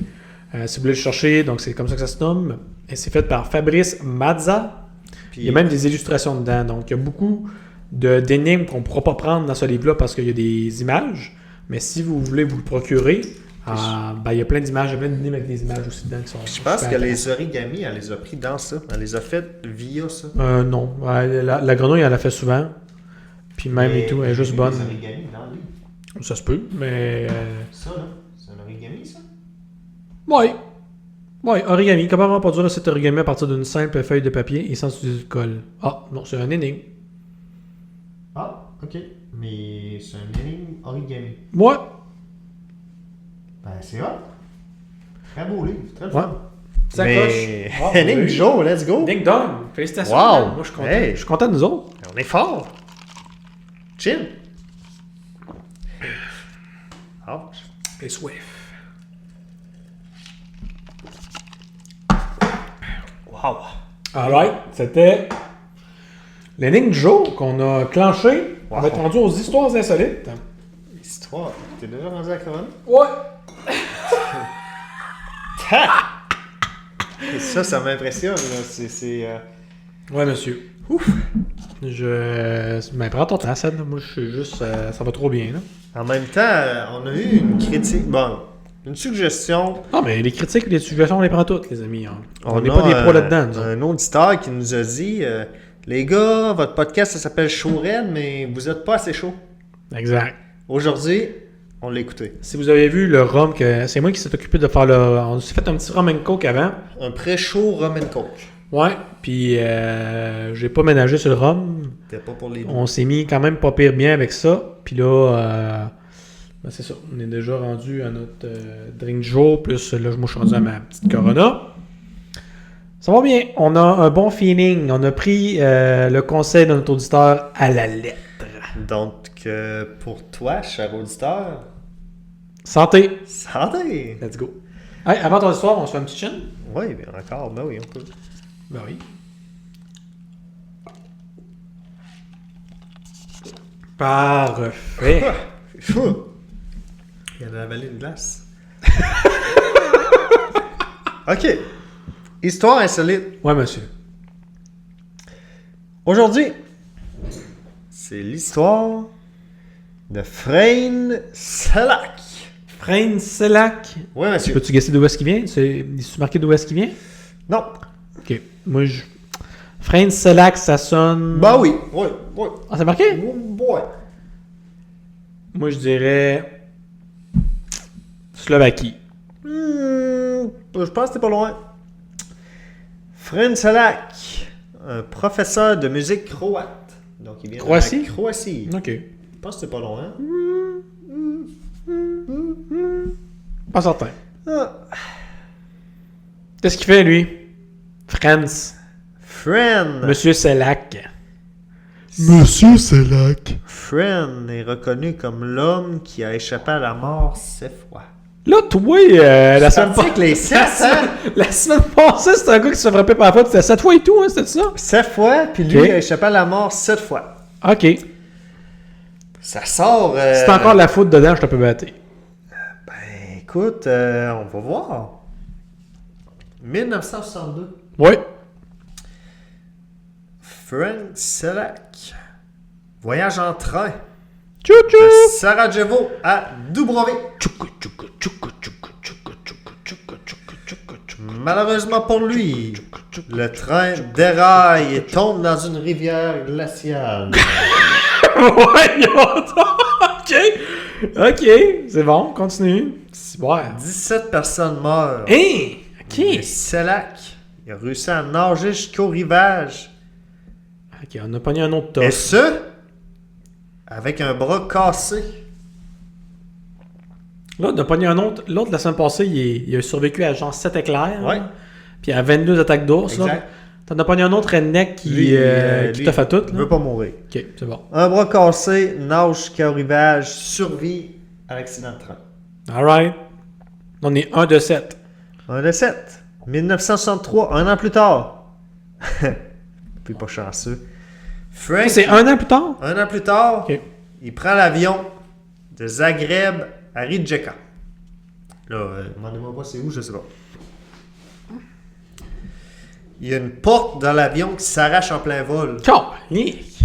Si vous voulez le chercher, donc c'est comme ça que ça se nomme. Et c'est fait par Fabrice Mazza. Puis, Il y a même des illustrations dedans. Donc, il y a beaucoup d'énigmes qu'on ne pourra pas prendre dans ce livre-là parce qu'il y a des images. Mais si vous voulez vous le procurer, il y a plein d'images, il y a plein d'énigmes avec des images aussi dedans qui sont. je pense super que les origamis, elle les a pris dans ça. Elle les a faites via ça. non. Ouais, la grenouille, elle l'a fait souvent. Puis même et tout, elle est juste bonne. Les origamis dans le livre. Ça se peut, mais. Ça, là, c'est un origami, ça? Ouais. Ouais, origami. Comment on va produire cet origami à partir d'une simple feuille de papier et sans utiliser de colle? Ah, non, c'est un énigme. Ah, ok. Mais c'est un énigme origami. Moi, Ben, c'est hot. Très beau livre, très Ouais. fun. ça Mais... coche. énigme Joe, let's go! Ding dong. Félicitations. Wow. man. Moi, je suis content. Hey. Je suis content de nous autres. On est fort! Chill! Ouch. Et Swift. Wow! Alright, c'était l'énigme du jour qu'on a clenché. On va être rendu aux histoires insolites. Histoire. T'es déjà rendu à la couronne? Ouais. Et ça m'impressionne, là. Ouais, monsieur. Ouf. Mais prends ton temps, Sad. Moi, je suis juste. Ça va trop bien, là. En même temps, on a eu une critique. Bon, une suggestion. Ah, mais les critiques et les suggestions, on les prend toutes, les amis. On n'est a pas des pros là-dedans, nous autres. un auditeur qui nous a dit les gars, votre podcast, ça s'appelle Show Red, mais vous êtes pas assez chaud. Exact. Aujourd'hui, on l'a écouté. Si vous avez vu le rhum, c'est moi qui s'est occupé de faire le. On s'est fait un petit rum and coke avant. Un pré-show rum and coke. Ouais. Puis, j'ai pas ménagé sur le rhum. T'es pas pour les deux. On s'est mis quand même pas pire bien avec ça. Puis là, Ben, c'est ça. On est déjà rendu à notre drink du jour. Plus là, moi, je suis rendu à ma petite Corona. Ça va bien. On a un bon feeling. On a pris le conseil de notre auditeur à la lettre. Donc, pour toi, cher auditeur, Santé! santé! Let's go. Hey, avant ton histoire, on se fait un petit chin? Oui, bien encore, ben oui, on peut. Ben oui. Parfait. Fou! Il a avalé une glace. OK. Histoire insolite. Ouais, monsieur. Aujourd'hui, c'est l'histoire de Frein Selak. Frein Selak. Oui, monsieur. Peux-tu guesser d'où est-ce qu'il vient? Est-ce marqué d'où est-ce qu'il vient? Non. Ok. Moi, je... Frein Selak, ça sonne... Ben oui. Oui, oui. Ah, c'est marqué? Ouais. Moi, je dirais... Slovaquie. Je pense que t'es pas loin. Frein Selak, un professeur de musique croate. Donc, il vient Croatie? de la Croatie. Ok. Je pense que t'es pas loin. Pas certain. Ah. Qu'est-ce qu'il fait, lui? Franz. Fren. Monsieur Selak. Monsieur Selak. Fren est reconnu comme l'homme qui a échappé à la mort 7 fois. Là, toi, la semaine Sorti avec les 7, hein? La semaine passée, c'était un gars qui se fait frapper par la fois. C'était 7 fois et tout, hein, c'était ça? 7 fois, puis lui Ok. a échappé à la mort 7 fois. Ok. Ça sort... Si t'as encore de la faute dedans, je te peux battre. Ben, écoute, on va voir. 1962. Ouais. Frank Selak. Voyage en train Tchou-tchou! de Sarajevo à Dubrovnik. Malheureusement pour lui, le train déraille et tombe dans une rivière glaciale. Voyons donc. Ok. Ok. C'est bon, continue. C'est bon. 17 personnes meurent. Hein? Ok. Mais Selak, il a réussi à nager jusqu'au rivage. Ok, on a pogné un autre Et top. ce, avec un bras cassé. Là, on a pogné un autre. L'autre, la semaine passée, il a survécu à genre 7 éclairs. Ouais. Là. Puis à 22 attaques d'ours. Là. Exact. T'en as pogné un autre redneck qui Lui, t'a fait tout. Il Là. veut pas mourir. Ok, c'est bon. Un bras cassé, nage jusqu'au rivage, survit à l'accident de train. Alright. On est 1 de 7. Un de 7. 1963, un an plus tard. Puis pas chanceux. Frank, C'est un an plus tard? un an plus tard, Ok. il prend l'avion de Zagreb à Rijeka. Là, demandez-moi pas c'est où, je sais pas. Il y a une porte dans l'avion qui s'arrache en plein vol. Calique.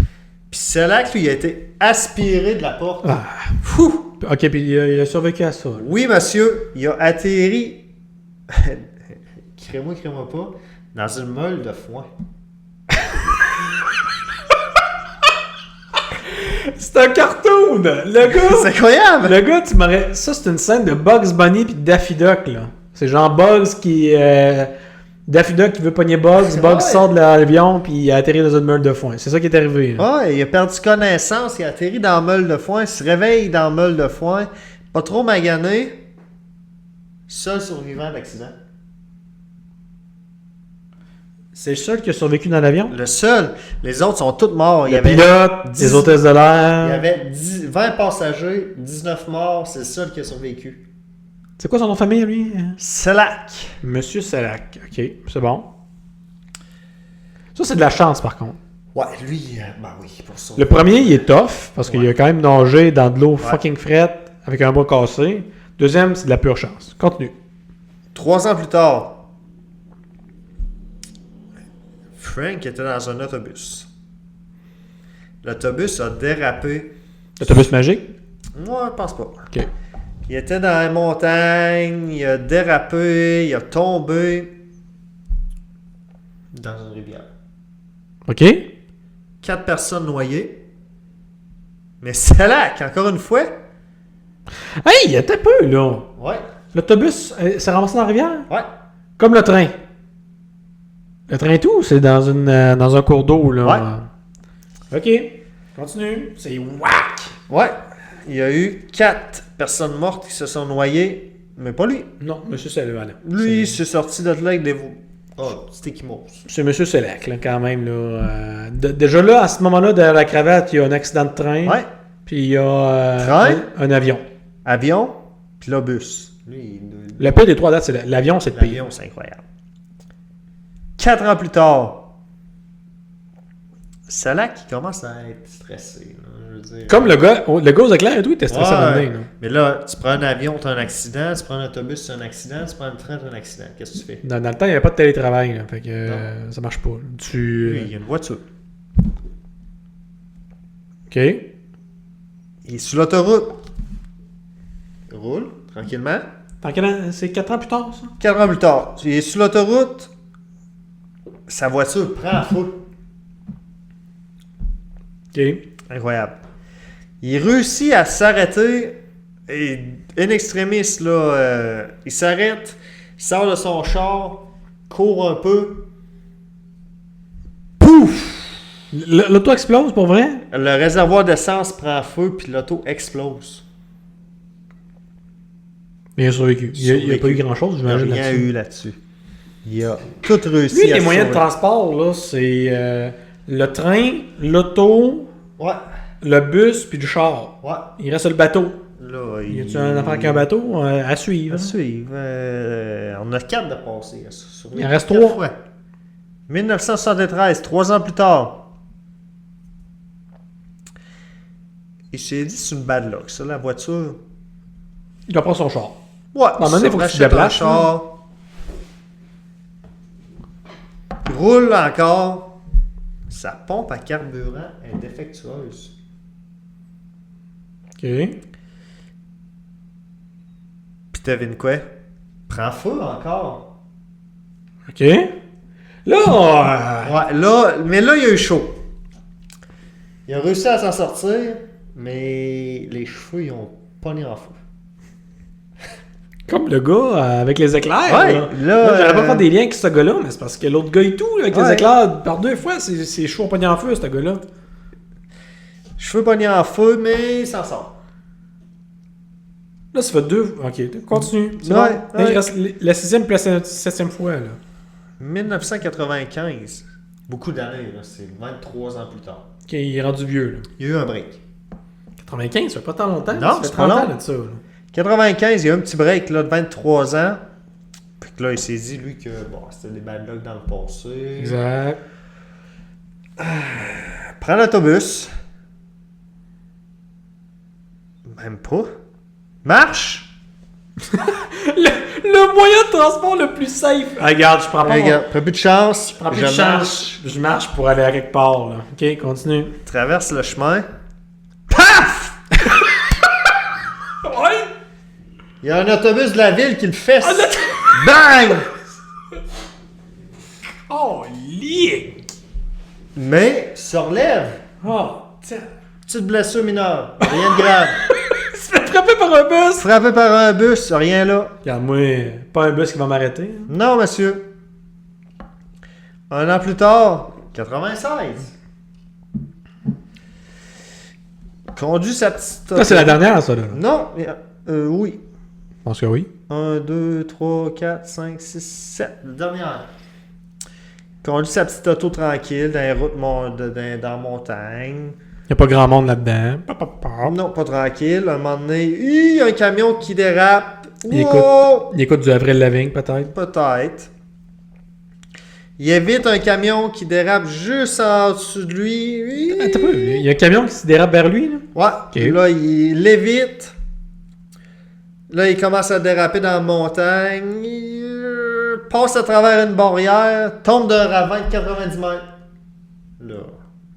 Puis c'est là qu'il a été aspiré de la porte. Ah. Fou. Ok, puis il a survécu à ça. Là. Oui, monsieur, il a atterri, crée-moi pas, dans une meule de foin. C'est un cartoon! Le gars! C'est incroyable! Le gars, tu m'aurais. Ça, c'est une scène de Bugs Bunny puis de Daffy Duck, là. C'est genre Bugs qui. Daffy Duck qui veut pogner Bugs. Bugs Ouais. sort de l'avion puis il a atterri dans une meule de foin. C'est ça qui est arrivé. Là. Ouais, il a perdu connaissance, il a atterri dans la meule de foin, il se réveille dans la meule de foin, pas trop magané, seul survivant de l'accident. C'est le seul qui a survécu dans l'avion? Le seul, les autres sont tous morts. Le pilote, les hôtesses de Il y l'air. avait 20 passagers, 19 morts, c'est le seul qui a survécu. C'est quoi son nom de famille, lui? Selak. Monsieur Selak. Ok, c'est bon. Ça, c'est de la chance, par contre. Ouais, lui, ben oui, pour ça. Le premier, il est tough, parce qu'il Ouais. a quand même nagé dans de l'eau fucking frette avec un bras cassé. Deuxième, c'est de la pure chance. Continue. 3 ans plus tard, Frank était dans un autobus. L'autobus a dérapé. L'autobus magique? Moi, je pense pas. Ok. Il était dans la montagne, il a dérapé, il a tombé dans une rivière. Ok. 4 personnes noyées. Mais c'est là qu'encore une fois, Hey, il y a un peu, là. ouais, L'autobus s'est ramassé dans la rivière? ouais, Comme le train. Le train tout, c'est dans un cours d'eau, là. Ok. Continue. C'est whack. ouais. Il y a eu 4 personnes mortes qui se sont noyées, mais pas lui. Non, monsieur Selak. Lui, il s'est sorti de là avec des... Oh, c'était Kimos. C'est monsieur Selak, là, quand même. Là. Déjà là, à ce moment-là, derrière la cravate, il y a un accident de train. Ouais. Puis il y a Train? un avion. Avion, puis là, bus. Lui, Le pire des trois dates, c'est l'avion, c'est le pire. l'avion, c'est incroyable. 4 ans plus tard, Selak, il commence à être stressé. Là, je veux dire. Comme le gars aux éclairs et tout, il était stressé à Ouais, là. mais là, tu prends un avion, tu as un accident. Tu prends un autobus, tu as un accident. Tu prends un train, tu as un accident. Qu'est-ce que tu fais? Dans le temps, il n'y avait pas de télétravail. Là, fait que ça marche pas. Lui, il y a une voiture. OK. Il est sur l'autoroute. Il roule tranquillement. C'est 4 ans plus tard, ça? 4 ans plus tard, il est sur l'autoroute. Sa voiture prend feu. OK. Incroyable. Il réussit à s'arrêter. Et in extremis, là, il s'arrête, il sort de son char, court un peu. Pouf! L'auto explose, pour vrai? Le réservoir d'essence prend feu, puis l'auto explose. Mais il a survécu. Il n'y a pas eu grand-chose, Il n'y a j'imagine, rien là-dessus. eu là-dessus. Il a tout réussi Lui, à les moyens de sauver. transport, là, c'est le train, l'auto, Ouais, le bus, puis le char. ouais. Il reste le bateau. Là, Y a-tu un affaire avec un bateau à suivre? À suivre. On a 4 de passer. Sur Il en reste 4 3. fois. 1973, 3 ans plus tard. Il s'est dit c'est une bad luck, ça, la voiture. Il doit prendre son char. Ouais, À un moment donné, faut que tu te rachète un déplaces, char. Il roule encore. Sa pompe à carburant est défectueuse. OK. Puis devine quoi? Prend feu encore. OK. Là, Ouais, là, mais là, il a eu chaud. Il a réussi à s'en sortir, mais les cheveux, ils ont pogné en feu. comme le gars avec les éclairs. Ouais, là, j'aurais pas fait des liens avec ce gars-là, mais c'est parce que l'autre gars et tout, avec les Ouais. éclairs, par 2 fois, c'est chaud pogné en feu, ce gars-là. Cheveux pognés en feu, mais il s'en sort. Là, ça fait 2. Ok, continue. C'est Ouais, bon. ouais. Il reste la 6e puis la 7e fois, là. 1995. Beaucoup d'années, là. C'est 23 ans plus tard. Ok, il est rendu vieux, là. Il y a eu un break. 95, ça fait pas tant longtemps. Non, ça fait c'est pas 30 ans long. de ça, là. 95, il y a eu un petit break là, de 23 ans. Puis que là, il s'est dit, lui, que bon, c'était des bad luck dans le passé. Exact. Prends l'autobus. Même pas. Marche! Le moyen de transport le plus safe. Ah, regarde, je prends pas Regarde, prends plus de chance. Je prends plus de chance. Je marche pour aller à quelque part, là. Ok, continue. Traverse le chemin. Paf! Ouais! Il y a un autobus de la ville qui le fesse. Ah, Bang! Oh, lick! Mais, se relève. Oh, tiens. Petite blessure mineure. Rien de grave. Tu te fais frapper par un bus! Frappé par un bus, rien là. Regarde-moi, pas un bus qui va m'arrêter. hein. Non, monsieur. Un an plus tard, 96. Conduit sa petite... Ça, c'est la dernière, ça, là. Non, oui. Je pense que oui. 1, 2, 3, 4, 5, 6, 7. La dernière. Conduit sa petite auto tranquille dans les routes dans la montagne. Il n'y a pas grand monde là-dedans. Pa, pa, pa. Non, pas tranquille. À un moment donné, il y a un camion qui dérape. Il Wow! Il écoute du Avril Lavigne, peut-être. Peut-être. Il évite un camion qui dérape juste en dessous de lui. Attends un peu, il y a un camion qui se dérape vers lui, là. Ouais. Ok. Là, il l'évite. Là, il commence à déraper dans la montagne. Il passe à travers une barrière. Tombe d'un ravin de 90 mètres. Là,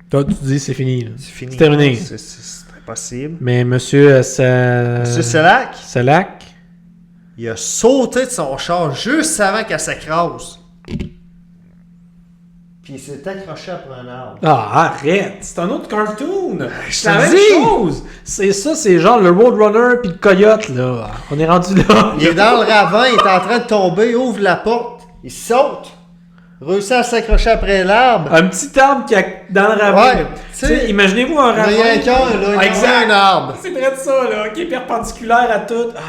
Toi, tu dis c'est fini, là. c'est fini. C'est terminé. C'est impossible. Mais monsieur Monsieur Selak, Selak, il a sauté de son char juste avant qu'elle s'écrase. Puis il s'est accroché après un arbre. ah, arrête! C'est un autre cartoon! C'est la te même dis! chose! C'est ça, c'est genre le Roadrunner puis le Coyote, là. On est rendu là. Il est dans le ravin, il est en train de tomber, il ouvre la porte, il saute. réussit à s'accrocher après l'arbre. Un petit arbre qui a dans le ravin. Ouais, là. Tu sais, imaginez-vous un ravin. Il y a un cœur, là, il y a un arbre. C'est vrai de ça, là, qui est perpendiculaire à tout. Ah.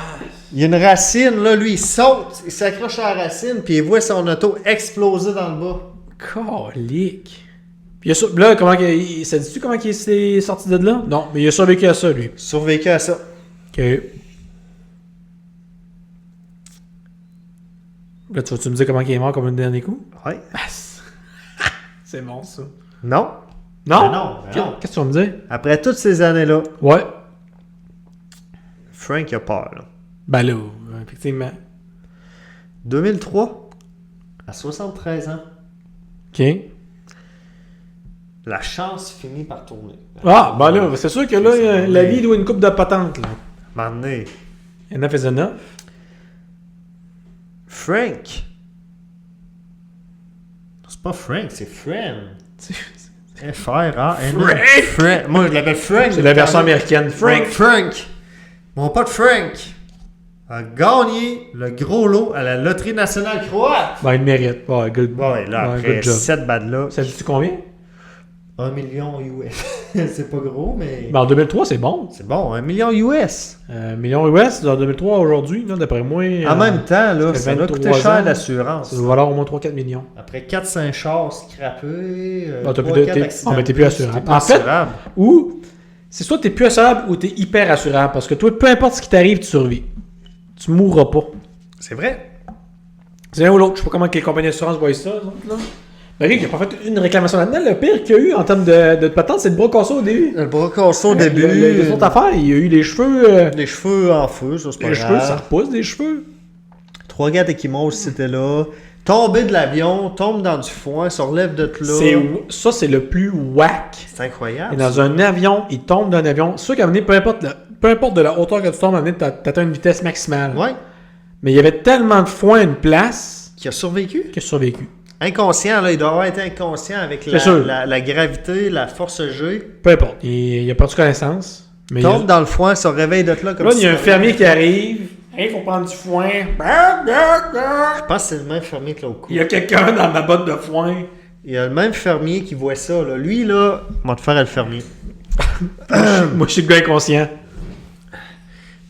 Il y a une racine, là, lui, il saute, il s'accroche à la racine, puis il voit son auto exploser dans le bas. Calique. Puis là, ça dit-tu comment il s'est sorti de là? Non, mais il a survécu à ça, lui. Survécu à ça. OK. Là, tu vas-tu me dire comment il est mort comme un dernier coup? Ouais. C'est bon, ça. Non. Non? Non. Qu'est-ce que tu vas me dire? Après toutes ces années-là, Ouais. Frank a peur, là. Ben là, effectivement. 2003, à 73 ans, OK. la chance finit par tourner. Ah, ben là, c'est sûr que là, la vie doit une coupe de patente, là. Maintenant, Enough is enough. Frank. C'est pas Frank, c'est Friend. F-R-A-N. Frank. Moi, je l'appelle Frank. C'est la version américaine. Frank. Frank. Mon pote Frank a gagné le gros lot à la loterie nationale croate. Ben, il mérite. Ouais, good. Ouais, là, Ouais, après good job. 7 bads-là, Ça dit-tu combien? 1 million US. C'est pas gros, mais... Ben, en 2003, c'est bon. C'est bon, 1 million US. Million US, en 2003, aujourd'hui, là, d'après moi. En même temps, là, ça va 23 coûter cher ans, l'assurance. Ça va valoir au moins 3-4 millions. Après 4-5 chars scrappés, Ah, t'as 3-4 plus de- accidents. ah, mais t'es plus assurable. T'es plus En fait, assurable. Ou, c'est soit t'es plus assurable ou t'es hyper assurable. Parce que toi, peu importe ce qui t'arrive, tu survis. Tu mourras pas. C'est vrai. C'est l'un ou l'autre. Je sais pas comment que les compagnies d'assurance voient ça, eux autres, là. Mais Rick, il a pas fait une réclamation là-dedans. Le pire qu'il y a eu en termes de patente, c'est le bras cassé au début. Le bras cassé au début. Les autres affaires, il y a eu des cheveux. Les cheveux en feu, ça c'est pas Les grave. cheveux, ça repousse des cheveux. 3 gars d'équimaux, c'était là. Tomber de l'avion, tombe dans du foin, se relève de là. Ça, c'est le plus whack. C'est incroyable. Et dans un avion, il tombe d'un avion. C'est sûr qu'à un moment donné, peu importe de la hauteur que tu tombes, à un moment donné, t'atteins une vitesse maximale. Ouais. Mais il y avait tellement de foin à une place Qui a survécu. qu'il a survécu. Inconscient, là, il doit avoir été inconscient avec la gravité, la force G. Peu importe. Il a perdu connaissance. Mais Tombe dans le foin, se réveille de là comme là, il y a un fermier qui arrive. Il faut prendre du foin. Je pense que c'est le même fermier que l'autre coup. Il y a quelqu'un dans ma botte de foin. Il y a le même fermier qui voit ça. Là. Lui, là, on va te faire le fermier. Moi, je suis le gars inconscient.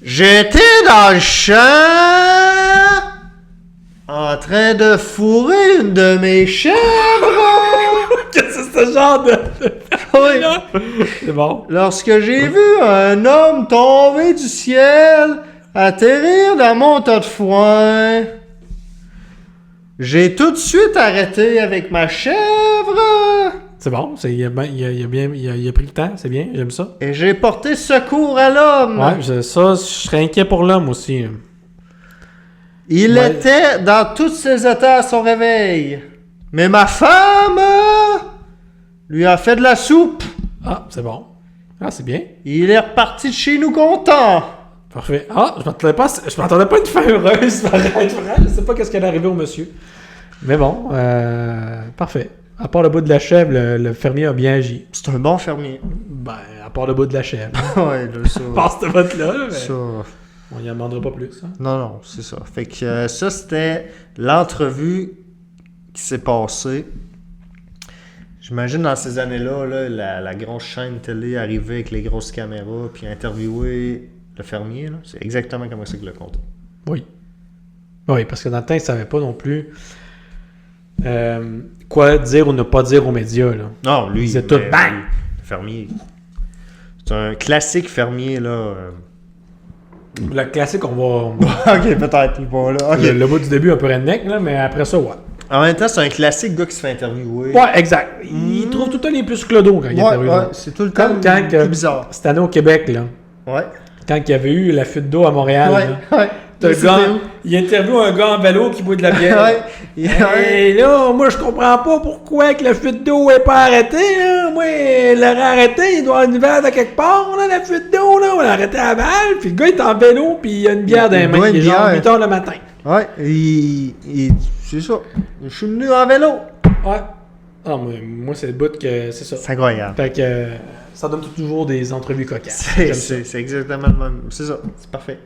J'étais dans le champ en train de fourrer une de mes chèvres. Qu'est-ce que c'est ce genre de... Oui. C'est bon. Lorsque j'ai vu un homme tomber du ciel, atterrir dans mon tas de foin, j'ai tout de suite arrêté avec ma chèvre C'est bon. Il a pris le temps. C'est bien. J'aime ça. et j'ai porté secours à l'homme. Ouais, je serais inquiet pour l'homme aussi. Il Ouais. était dans tous ses états à son réveil. Mais ma femme lui a fait de la soupe. Ah, c'est bon. Ah, c'est bien. Il est reparti de chez nous content. Parfait. Ah, je m'attendais pas à une fin heureuse. Je sais pas qu'est-ce qui est arrivé au monsieur. Mais bon, parfait. À part le bout de la chèvre, le fermier a bien agi. C'est un bon fermier. Ben, à part le bout de la chèvre. Ouais, là, ça. À part cette botte-là, mais ça. on y en demandera pas plus. Hein. Non, c'est ça. Fait que ça, c'était l'entrevue qui s'est passée. J'imagine dans ces années-là, là, la grosse chaîne télé arrivait avec les grosses caméras puis interviewait le fermier. Là. C'est exactement comme ça qu'il le comptait. Oui. Oui, parce que dans le temps, ils ne savaient pas non plus quoi dire ou ne pas dire aux médias. Là. Non, lui, Il disait tout, bang! Le fermier. C'est un classique fermier, là. Le classique, on va... Ok, peut-être, il va là. Ok. Le bout du début, un peu redneck, là, mais après ça, ouais. En même temps, c'est un classique gars qui se fait interviewer. Ouais, exact. Il trouve tout le temps les plus clodos quand il interviewe. Ouais, c'est tout le temps Comme quand plus bizarre. cette année au Québec, là. Ouais. Quand il y avait eu la fuite d'eau à Montréal. là. Ouais. T'as le C'était gars, où? il interviewe un gars en vélo qui boit de la bière. Ouais. Et là, moi, je comprends pas pourquoi que la fuite d'eau est pas arrêtée. Là. Moi, il l'aurait arrêté, il doit avoir une vanne à quelque part, là, la fuite d'eau. Là. On l'a arrêté à Val, puis le gars, il est en vélo, puis il a une bière dans les Il mains. boit Il une est genre bière. 8 heures le matin. Ouais, c'est ça. Je suis venu en vélo. Ouais. Ah, moi c'est le bout que c'est ça. C'est incroyable. Fait que ça donne toujours des entrevues cocasses. J'aime ça. C'est exactement le même. C'est ça. C'est parfait.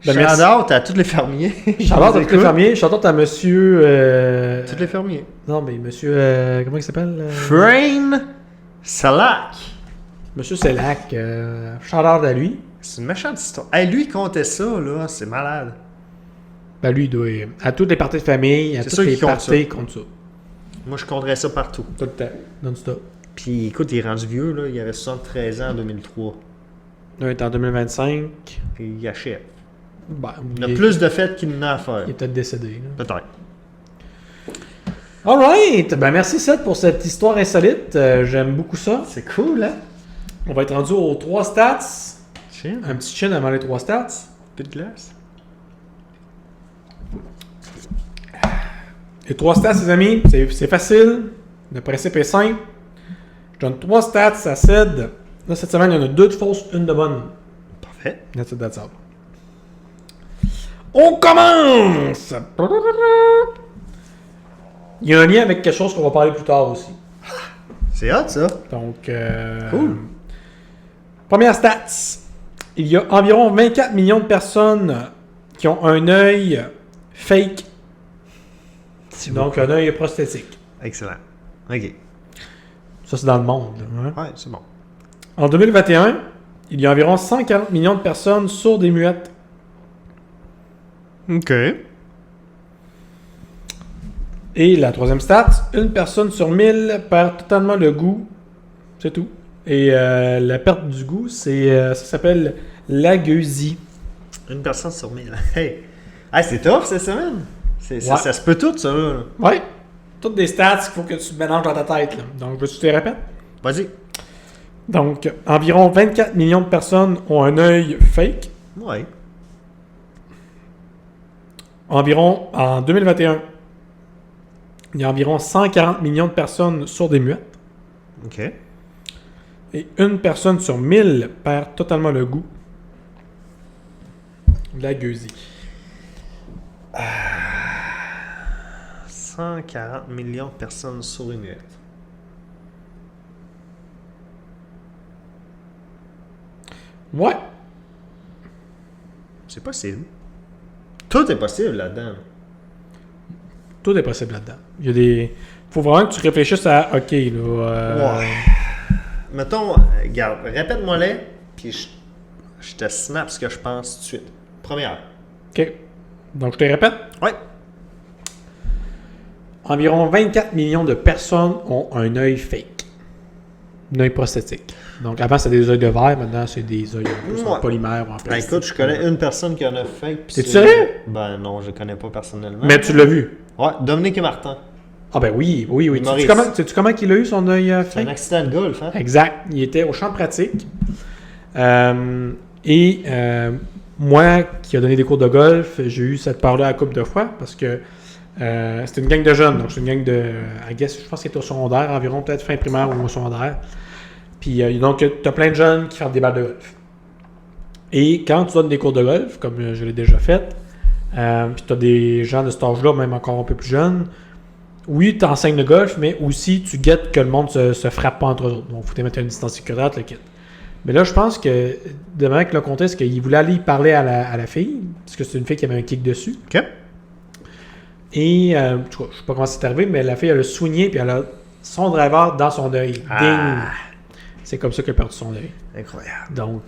Ben, merci. Shout-out à tous les fermiers. Shout-out à tous les fermiers. Shout-out à monsieur... Tous les fermiers. Non, mais monsieur... comment il s'appelle? Frame Salak. Monsieur Selak. Shout-out à lui. C'est une méchante histoire. Hey, lui, il comptait ça, là. C'est malade. Ben lui, il doit... À toutes les parties de famille, à C'est toutes sûr les qu'il compte parties, ça. il compte ça. Moi, je compterais ça partout. Tout le temps. Non-stop. Puis, écoute, il est rendu vieux, là. Il avait 73 ans en 2003. Là, il est en 2025. Puis, il achève. Ben, Il a plus de fêtes qu'il n'en a à faire. Il est peut-être décédé. Là. Peut-être. Alright! Ben merci Seth pour cette histoire insolite. J'aime beaucoup ça. C'est cool, hein? On va être rendu aux 3 stats. Chill. Un petit chin avant les 3 stats. Peu de glace. Les 3 stats, les amis, c'est facile. Le principe est simple. Je donne 3 stats, ça cède. Là, cette semaine, il y en a 2 de fausses, 1 de bonne. Parfait. That's it, that's all. On commence! Il y a un lien avec quelque chose qu'on va parler plus tard aussi. C'est hot, ça. Donc, Cool. Première stats. Il y a environ 24 millions de personnes qui ont un œil fake. Donc, un œil prosthétique. Excellent. OK. Ça, c'est dans le monde. Là, hein? Ouais, c'est bon. En 2021, il y a environ 140 millions de personnes sourdes et muettes. OK. Et la troisième stat, une personne sur 1000 perd totalement le goût. C'est tout. Et la perte du goût, ça s'appelle l'agueusie. Une personne sur 1000. Hey! Hey, c'est tough cette semaine. Ça se peut tout, ça, là. Ouais. Toutes des stats qu'il faut que tu mélanges dans ta tête. Là. Donc, veux-tu que je te les répète? Vas-y. Donc, environ 24 millions de personnes ont un œil fake. Ouais. Environ, en 2021, il y a environ 140 millions de personnes sourdes et muettes. OK. Et une personne sur 1000 perd totalement le goût. La gueusie. 140 millions de personnes sur une muette. Ouais. C'est possible. Tout est possible là-dedans. Tout est possible là-dedans. Il y a des... Faut vraiment que tu réfléchisses à... OK, là... Ouais. Mettons, regarde, répète-moi-les, puis je te snap ce que je pense tout de suite. Première. OK. Donc, je te répète. Ouais. Environ 24 millions de personnes ont un œil fake. Un œil prosthétique. Donc, avant, c'était des œils de verre. Maintenant, c'est des œils un peu en polymère ou en Ben, plastique. écoute, je connais une personne qui en a fait. T'es sérieux? Ben non, je connais pas personnellement. Mais tu l'as vu. Ouais, Dominique et Martin. Ah ben oui. Maurice. Sais-tu comment il a eu son œil C'est fake? un accident de golf, hein? Exact. Il était au champ de pratique. Moi, qui a donné des cours de golf, j'ai eu cette part-là à couple de fois parce que c'était une gang de jeunes. Donc, c'est une gang de... je pense qu'il était au secondaire, environ peut-être fin primaire ou au secondaire. Puis, donc, tu as plein de jeunes qui font des balles de golf. Et quand tu donnes des cours de golf, comme je l'ai déjà fait, puis tu as des gens de cet âge-là, même encore un peu plus jeunes, oui, tu enseignes le golf, mais aussi tu guettes que le monde se frappe pas entre eux autres. Donc, il faut te mettre une distance sécuritaire, le kit. Mais là, je pense que, demain avec le contexte, qu'il voulait aller parler à la fille, parce que c'est une fille qui avait un kick dessus. OK. Et, je sais pas comment c'est arrivé, mais la fille, elle a soigné, puis elle a son driver dans son œil. Ah. Ding! C'est comme ça qu'elle a perdu son œil. Incroyable. Donc,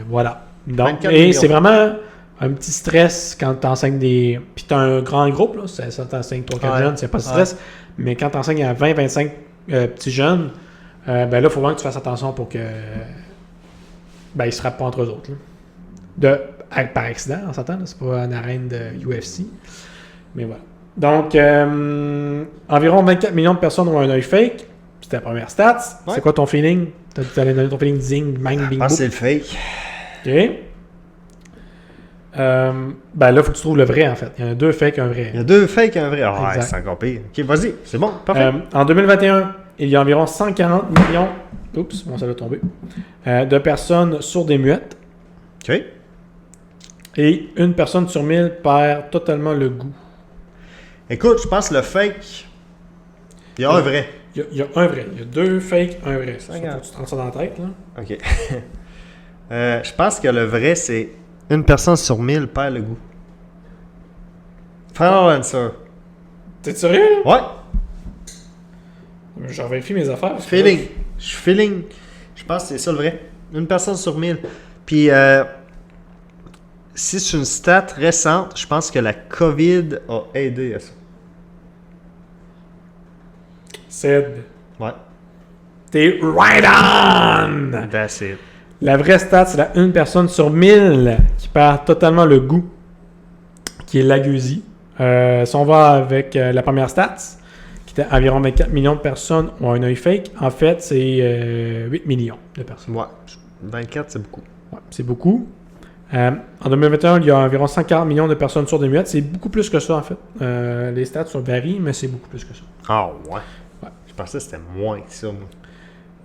voilà. Donc, 24 et millions. c'est vraiment un petit stress quand tu enseignes des... Puis tu as un grand groupe, là, ça t'enseigne 3-4 Ouais. jeunes, c'est pas de stress. Mais quand tu enseignes à 20-25 petits jeunes, ben là, il faut vraiment que tu fasses attention pour que... Ben, ils se frappent pas entre eux autres. Là. Par accident, on s'entend, là, c'est pas une arène de UFC. Mais voilà. Donc, environ 24 millions de personnes ont un œil fake. C'était la première stat. Ouais. C'est quoi ton feeling? Tu allais donner ton feeling zing, bang, bing, Ah, boop. c'est le fake. OK. Ben là, il faut que tu trouves le vrai, en fait. Il y en a 2 fakes, un vrai. Il y a 2 fakes et un vrai. Ah, ouais, Exact. c'est encore pire. OK, vas-y. C'est bon. Parfait. En 2021, il y a environ 140 millions... Oups, bon, ça l'a tombé. De personnes sourdes et muettes. OK. Et une personne sur 1000 perd totalement le goût. Écoute, je pense que le fake, il y a un vrai. Il y a un vrai. Il y a 2 fakes, un vrai. Ça, faut Regarde. que tu te rentres ça dans la tête, là. OK. Je pense que le vrai, c'est Une personne sur 1000 perd le goût. Final answer. T'es sérieux? Ouais. Je vérifie mes affaires. Feeling. Je pense que c'est ça le vrai. Une personne sur 1000. Puis, si c'est une stat récente, je pense que la COVID a aidé à ça. Sid. Ouais. T'es right on! That's it. La vraie stat, c'est la 1 personne sur 1000 qui perd totalement le goût, qui est l'agueusie. Si on va avec la première stat, qui était environ 24 millions de personnes ont un œil fake, en fait, c'est 8 millions de personnes. Ouais. 24, c'est beaucoup. Ouais, c'est beaucoup. En 2021, il y a environ 140 millions de personnes sourdes et muettes. C'est beaucoup plus que ça, en fait. Les stats varient, mais c'est beaucoup plus que ça. Ah ouais. Ouais. Je pensais que c'était moins que ça, moi.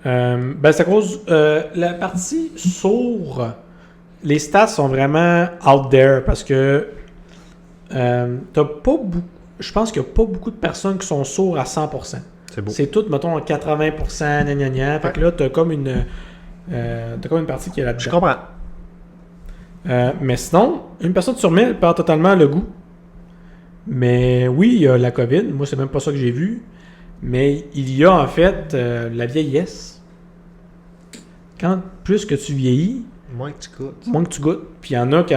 C'est à cause la partie sourd, les stats sont vraiment out there parce que t'as pas beaucoup. Je pense qu'il n'y a pas beaucoup de personnes qui sont sourds à 100%. C'est beau. C'est tout, mettons, à 80%, gna gna gna. Fait que là, t'as comme une partie qui est là-dedans. Je comprends. Mais sinon, une personne sur 1000 perd totalement le goût. Mais oui, il y a la COVID. Moi, c'est même pas ça que j'ai vu. Mais il y a en fait la vieillesse. Quand plus que tu vieillis, Moins que tu goûtes. moins que tu goûtes. Puis il y en a qui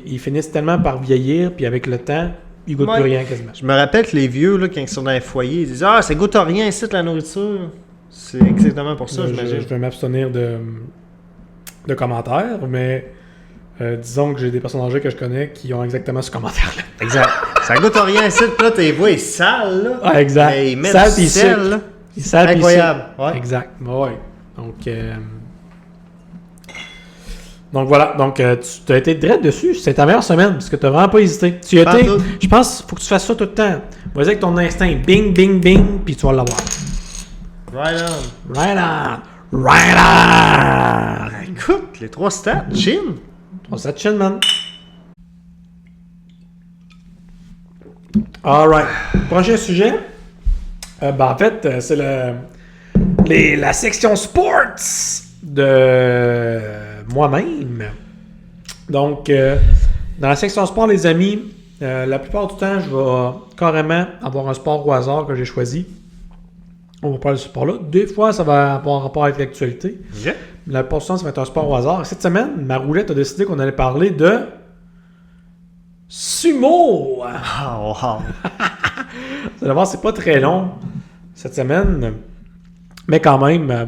ils finissent tellement par vieillir, puis avec le temps, ils goûtent Ouais. plus rien quasiment. Je me rappelle que les vieux, là, quand ils sont dans les foyers, ils disent « Ah, ça goûte à rien ici, la nourriture. » C'est exactement pour ça, j'imagine. Je vais m'abstenir de commentaires, mais disons que j'ai des personnes âgées que je connais qui ont exactement ce commentaire-là. Exact. Ça goûte à rien ici, puis là, tes voix, ils sales, là. Ah, exact. Mais ils mettent Sale du pis sel, sucre. là. Ils savent, puis Incroyable. c'est- Ouais. Exact. Ouais. Donc voilà. Donc tu as été direct dessus. C'est ta meilleure semaine parce que tu n'as vraiment pas hésité. Tu y as Pas été. tout. Je pense qu'il faut que tu fasses ça tout le temps. Vas-y avec ton instinct. Bing, bing, bing. Puis tu vas l'avoir. Right on. Right on. Right on. Écoute, les 3 stats, chin. On s'est chill, man. Alright. Prochain sujet. En fait, c'est la section sports de moi-même. Donc, dans la section sport, les amis, la plupart du temps, je vais carrément avoir un sport au hasard que j'ai choisi. On va parler de ce sport-là. Des fois, ça va avoir rapport avec l'actualité. OK. La plupart du temps, ça va être un sport au hasard. Cette semaine, ma roulette a décidé qu'on allait parler de sumo. Oh, wow. Vous allez voir, c'est pas très long cette semaine. Mais quand même,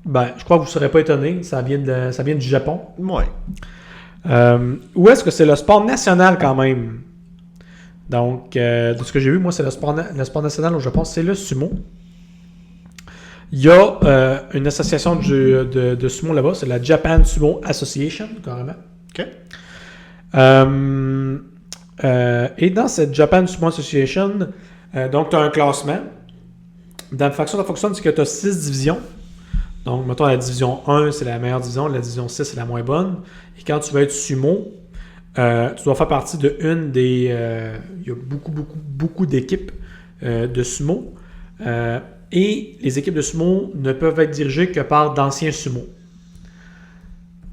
je crois que vous ne serez pas étonné. Ça vient du Japon. Ouais. Où est-ce que c'est le sport national quand même? Donc, de ce que j'ai vu, moi, c'est le sport national au Japon, c'est le sumo. Il y a une association de sumo là-bas, c'est la Japan Sumo Association, carrément. OK. Et dans cette Japan Sumo Association, donc tu as un classement. Dans la façon ça fonctionne, c'est que tu as 6 divisions. Donc, mettons, la division 1, c'est la meilleure division, la division 6, c'est la moins bonne. Et quand tu vas être sumo, tu dois faire partie de une des... il y a beaucoup d'équipes de sumo. Et les équipes de sumo ne peuvent être dirigées que par d'anciens sumo.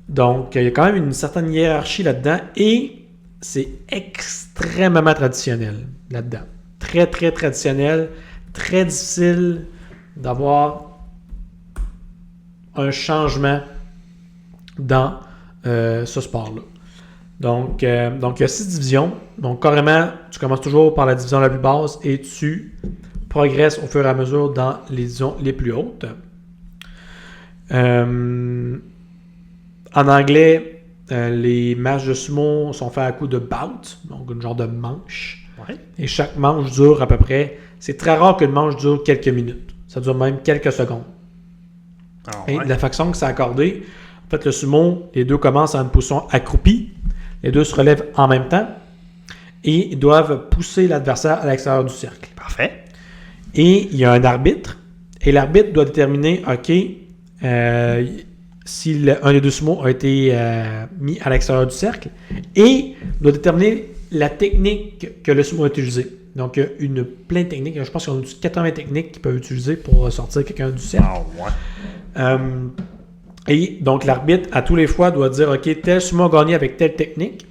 Donc, il y a quand même une certaine hiérarchie là-dedans et c'est extrêmement traditionnel là-dedans. Très, très traditionnel, très difficile d'avoir un changement dans ce sport-là. Donc, il y a 6 divisions. Donc, carrément, tu commences toujours par la division la plus basse et tu progresses au fur et à mesure dans les divisions les plus hautes. En anglais, les matchs de sumo sont faits à coup de bout, donc une genre de manche. Ouais. Et chaque manche dure à peu près... C'est très rare qu'une manche dure quelques minutes. Ça dure même quelques secondes. Ah, Et ouais. de la façon que c'est accordé, en fait, le sumo, les deux commencent en une position accroupie. Les deux se relèvent en même temps. Et ils doivent pousser l'adversaire à l'extérieur du cercle. Parfait. Et il y a un arbitre. Et l'arbitre doit déterminer, OK, si un des deux sumos a été mis à l'extérieur du cercle. Et doit déterminer la technique que le sumo a utilisée. Donc, il y a plein de techniques. Je pense qu'il y a 80 techniques qu'ils peuvent utiliser pour sortir quelqu'un du cercle. Ah, ouais. Et donc, l'arbitre, à tous les fois, doit dire, OK, tel sumo a gagné avec telle technique.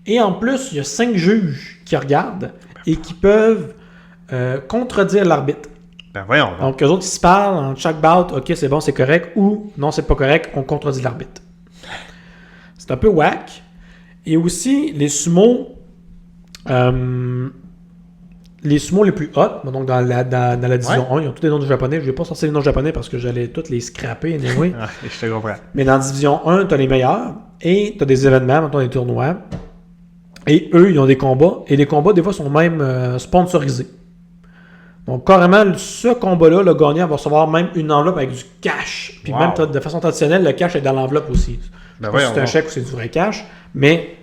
Et en plus, il y a 5 juges qui regardent et qui peuvent contredire l'arbitre. Ben voyons. Donc, eux autres, ils se parlent en chaque bout, OK, c'est bon, c'est correct, ou non, c'est pas correct, on contredit l'arbitre. C'est un peu whack. Et aussi, les sumos les plus hot, donc dans la division 1, ils ont tous des noms de japonais. Je ne vais pas sortir les noms japonais parce que j'allais tous les scraper anyway. Je te comprends. Mais dans la division 1, tu as les meilleurs et tu as des événements, maintenant des tournois. Et eux, ils ont des combats. Et les combats, des fois, sont même sponsorisés. Donc, carrément, ce combat-là, le gagnant va recevoir même une enveloppe avec du cash. Puis même de façon traditionnelle, le cash est dans l'enveloppe aussi. Ben si c'est un chèque ou c'est du vrai cash. Mais,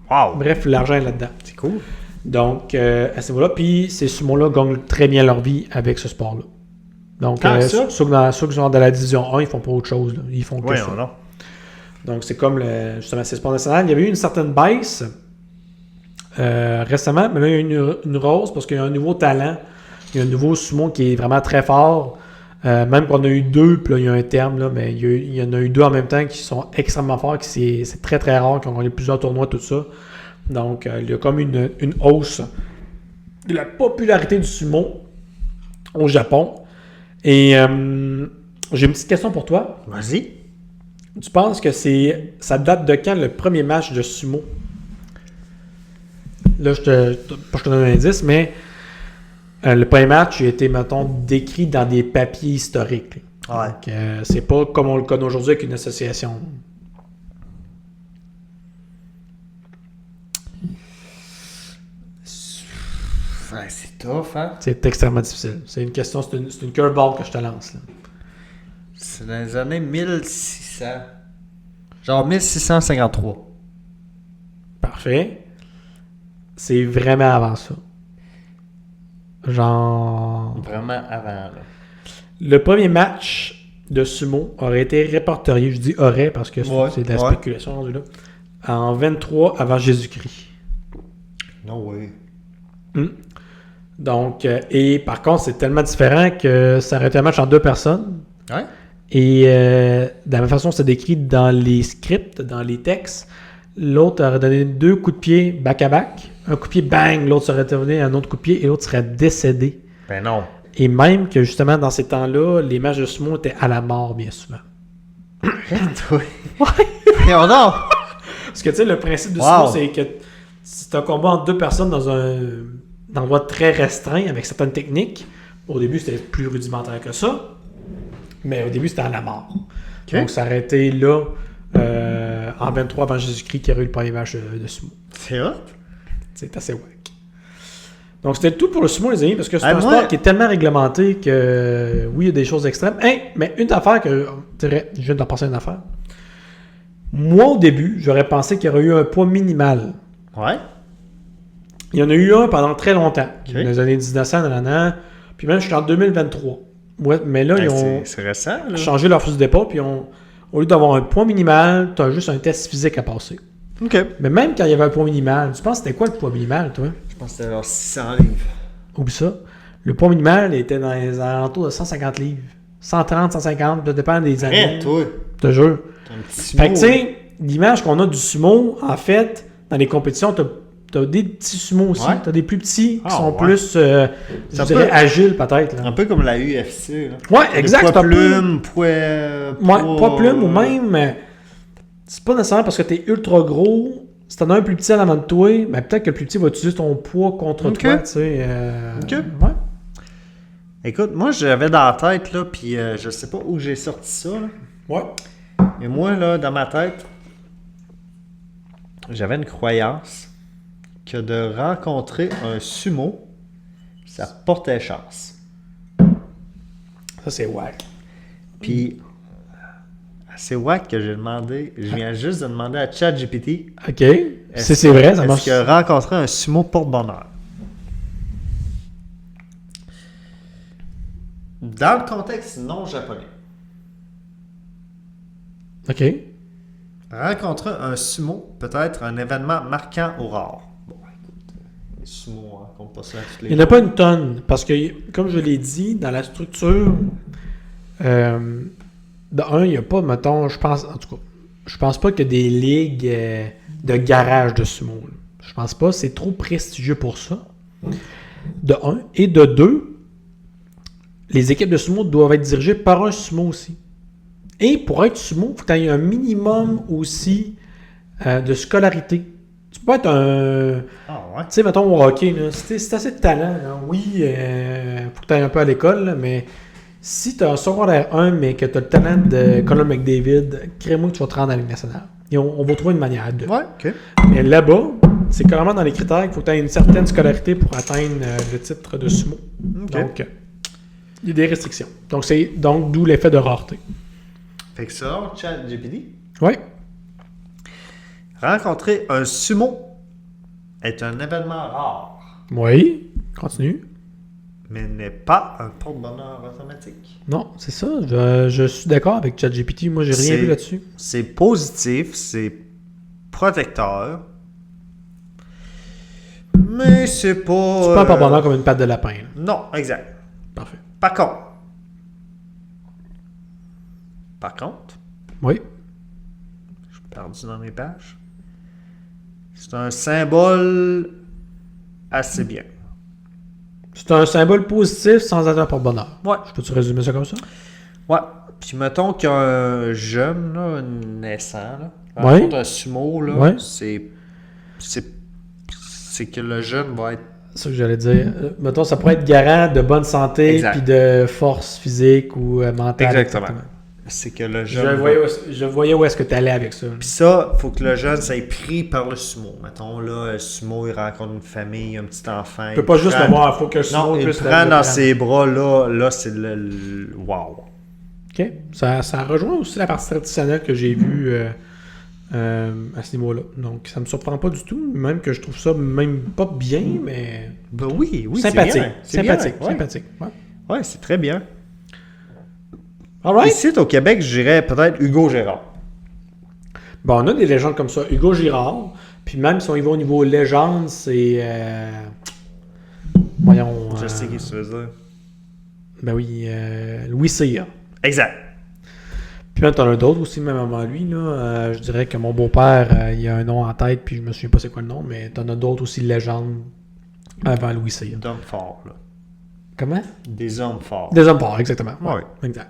bref, l'argent est là-dedans. C'est cool. Donc, à ce niveau-là, puis ces sumo-là gagnent très bien leur vie avec ce sport-là. Donc, ceux qui sont dans la division 1, ils font pas autre chose. Là. Ils font que ça. Non. Donc, c'est comme justement ces sports nationaux. Il y avait eu une certaine baisse récemment, mais là, il y a eu une rose parce qu'il y a un nouveau talent. Il y a un nouveau sumo qui est vraiment très fort. Même qu'on a eu 2, puis là, il y a un terme, là, mais il y en a eu 2 en même temps qui sont extrêmement forts, c'est très très rare, qui ont gagné plusieurs tournois, tout ça. Donc, il y a comme une hausse de la popularité du sumo au Japon. Et j'ai une petite question pour toi. Vas-y. Tu penses que ça date de quand le premier match de sumo? Là, je te donne un indice, mais le premier match a été, mettons, décrit dans des papiers historiques. Ouais. Donc, c'est pas comme on le connaît aujourd'hui avec une association. C'est tough, hein? C'est extrêmement difficile. C'est une question, c'est une curveball que je te lance. Là. C'est dans les années 1600. Genre 1653. Parfait. C'est vraiment avant ça. Genre... Vraiment avant, là. Le premier match de sumo aurait été répertorié, je dis aurait parce que c'est de la spéculation rendu là, en 23 avant Jésus-Christ. No way. Donc, et par contre, c'est tellement différent que ça aurait été un match en 2 personnes. Ouais. Et de la même façon, c'est décrit dans les scripts, dans les textes. L'autre aurait donné 2 coups de pied back-à-back. Un coup de pied, bang! L'autre serait donné un autre coup de pied et l'autre serait décédé. Ben non. Et même que justement, dans ces temps-là, les matchs de sumo étaient à la mort, bien souvent. Ouais. Non. Parce que tu sais, le principe du sumo, c'est que c'est un combat entre 2 personnes dans un endroit très restreint avec certaines techniques. Au début, c'était plus rudimentaire que ça. Mais au début, c'était à la mort. Okay. Donc, ça aurait été là, en 23 avant Jésus-Christ, qu'il y aurait eu le premier match de sumo. C'est hot. C'est assez wack. Donc, c'était tout pour le sumo, les amis, parce que c'est un sport qui est tellement réglementé que, oui, il y a des choses extrêmes. Mais une affaire que, je viens d'en penser à une affaire. Moi, au début, j'aurais pensé qu'il y aurait eu un poids minimal. Ouais. Il y en a eu un pendant très longtemps, dans les années 1900, puis même jusqu'en 2023. Ouais, mais là, ils ont récent, là. Changé leur fusil d'épaule, puis au lieu d'avoir un poids minimal, tu as juste un test physique à passer. OK. Mais même quand il y avait un poids minimal, tu penses que c'était quoi le poids minimal, toi? Je pense que c'était genre 600 livres. Oublie ça. Le poids minimal était dans les alentours de 150 livres. 130, 150, ça dépend des années. Rien, toi. Je te jure. T'as un petit sumo. Fait que, tu sais, l'image qu'on a du sumo, en fait, dans les compétitions, t'as des petits sumos aussi. T'as des plus petits qui sont plus, je dirais, agiles peut-être. Là. Un peu comme la UFC. Là. Ouais, exact. Poids plume, poids plume ou même... C'est pas nécessairement parce que t'es ultra gros. Si t'en as un plus petit en avant de toi, ben peut-être que le plus petit va utiliser ton poids contre toi, tu sais. Ouais. Écoute, moi, j'avais dans la tête, là, puis je sais pas où j'ai sorti ça, là. Ouais. Mais moi, là, dans ma tête, j'avais une croyance que de rencontrer un sumo, ça portait chance. Ça, c'est wack. Puis, c'est wack que j'ai demandé. Je viens juste de demander à ChatGPT. OK. C'est vrai, ça marche. Est-ce que rencontrer un sumo porte bonheur? Dans le contexte non japonais. OK. Rencontrer un sumo peut être un événement marquant ou rare. Bon, écoute, les sumos, hein, compte pas ça à toutes les Il n'y en a pas une tonne, parce que, comme je l'ai dit, dans la structure de un, il n'y a pas, mettons, je pense pas qu'il y a des ligues de garage de sumo. Là. Je pense pas, c'est trop prestigieux pour ça. De un. Et de deux, les équipes de sumo doivent être dirigées par un sumo aussi. Et pour être sumo, il faut que tu aies un minimum aussi de scolarité. Tu peux pas être un... Ah ouais? Tu sais, mettons au hockey, là, si t'as assez de talent, là, oui, faut que tu ailles un peu à l'école, là, mais si tu as un secondaire 1, mais que tu as le talent de Conor McDavid, crée-moi que tu vas te rendre à la Ligue nationale. Et on va trouver une manière de. Ouais, ok. Mais là-bas, c'est carrément dans les critères qu'il faut que tu aies une certaine scolarité pour atteindre le titre de sumo. Ok. Donc, il y a des restrictions. Donc, d'où l'effet de rareté. Fait que ça, ChatGPT, Oui. rencontrer un sumo est un événement rare, Oui. Continue. mais n'est pas un porte-bonheur automatique. Non, c'est ça. Je suis d'accord avec ChatGPT. Moi, j'ai rien vu là-dessus. C'est positif, c'est protecteur, mais c'est pas... C'est pas un porte-bonheur comme une patte de lapin. Là. Non, exact. Parfait. Par contre, Oui. je suis perdu dans mes pages. C'est un symbole assez bien. C'est un symbole positif sans être un porte-bonheur. Ouais. Je peux-tu résumer ça comme ça? Ouais. Puis mettons qu'un jeune, là, un naissant, là, Ouais. rencontre un sumo, là, Ouais. c'est que le jeune va être... C'est ça que j'allais dire. Mettons, ça pourrait être garant de bonne santé Exact. puis de force physique ou mentale. Exactement. C'est que le jeune... Je voyais où est-ce que tu allais avec ça. Puis ça, faut que le jeune soit pris par le sumo. Mettons, là, le sumo, il rencontre une famille, un petit enfant. Tu peux pas juste le voir, il faut que le sumo Non, il puisse prend le dans prendre. ses bras, là c'est le... Wow! OK. Ça rejoint aussi la partie traditionnelle que j'ai vue à ce niveau-là. Donc, ça me surprend pas du tout, même que je trouve ça même pas bien, mais Ben oui, sympathique. c'est bien. C'est Sympathique, bien, ouais. sympathique. Ouais. Ouais, c'est très bien. All right. Ici, au Québec, je dirais peut-être Hugo Gérard. Bon, on a des légendes comme ça. Hugo Girard. Puis même si on y va au niveau légende, c'est... voyons... Je sais qui tu veux dire. Ben oui, Louis Cyr. Exact. Puis même, t'en as d'autres aussi, même avant lui. Là. Je dirais que mon beau-père, il a un nom en tête, puis je me souviens pas c'est quoi le nom, mais t'en as d'autres aussi légendes avant Louis Cyr. D'hommes forts, là. Comment? Des hommes forts. Des hommes forts, exactement. Ouais. Exact.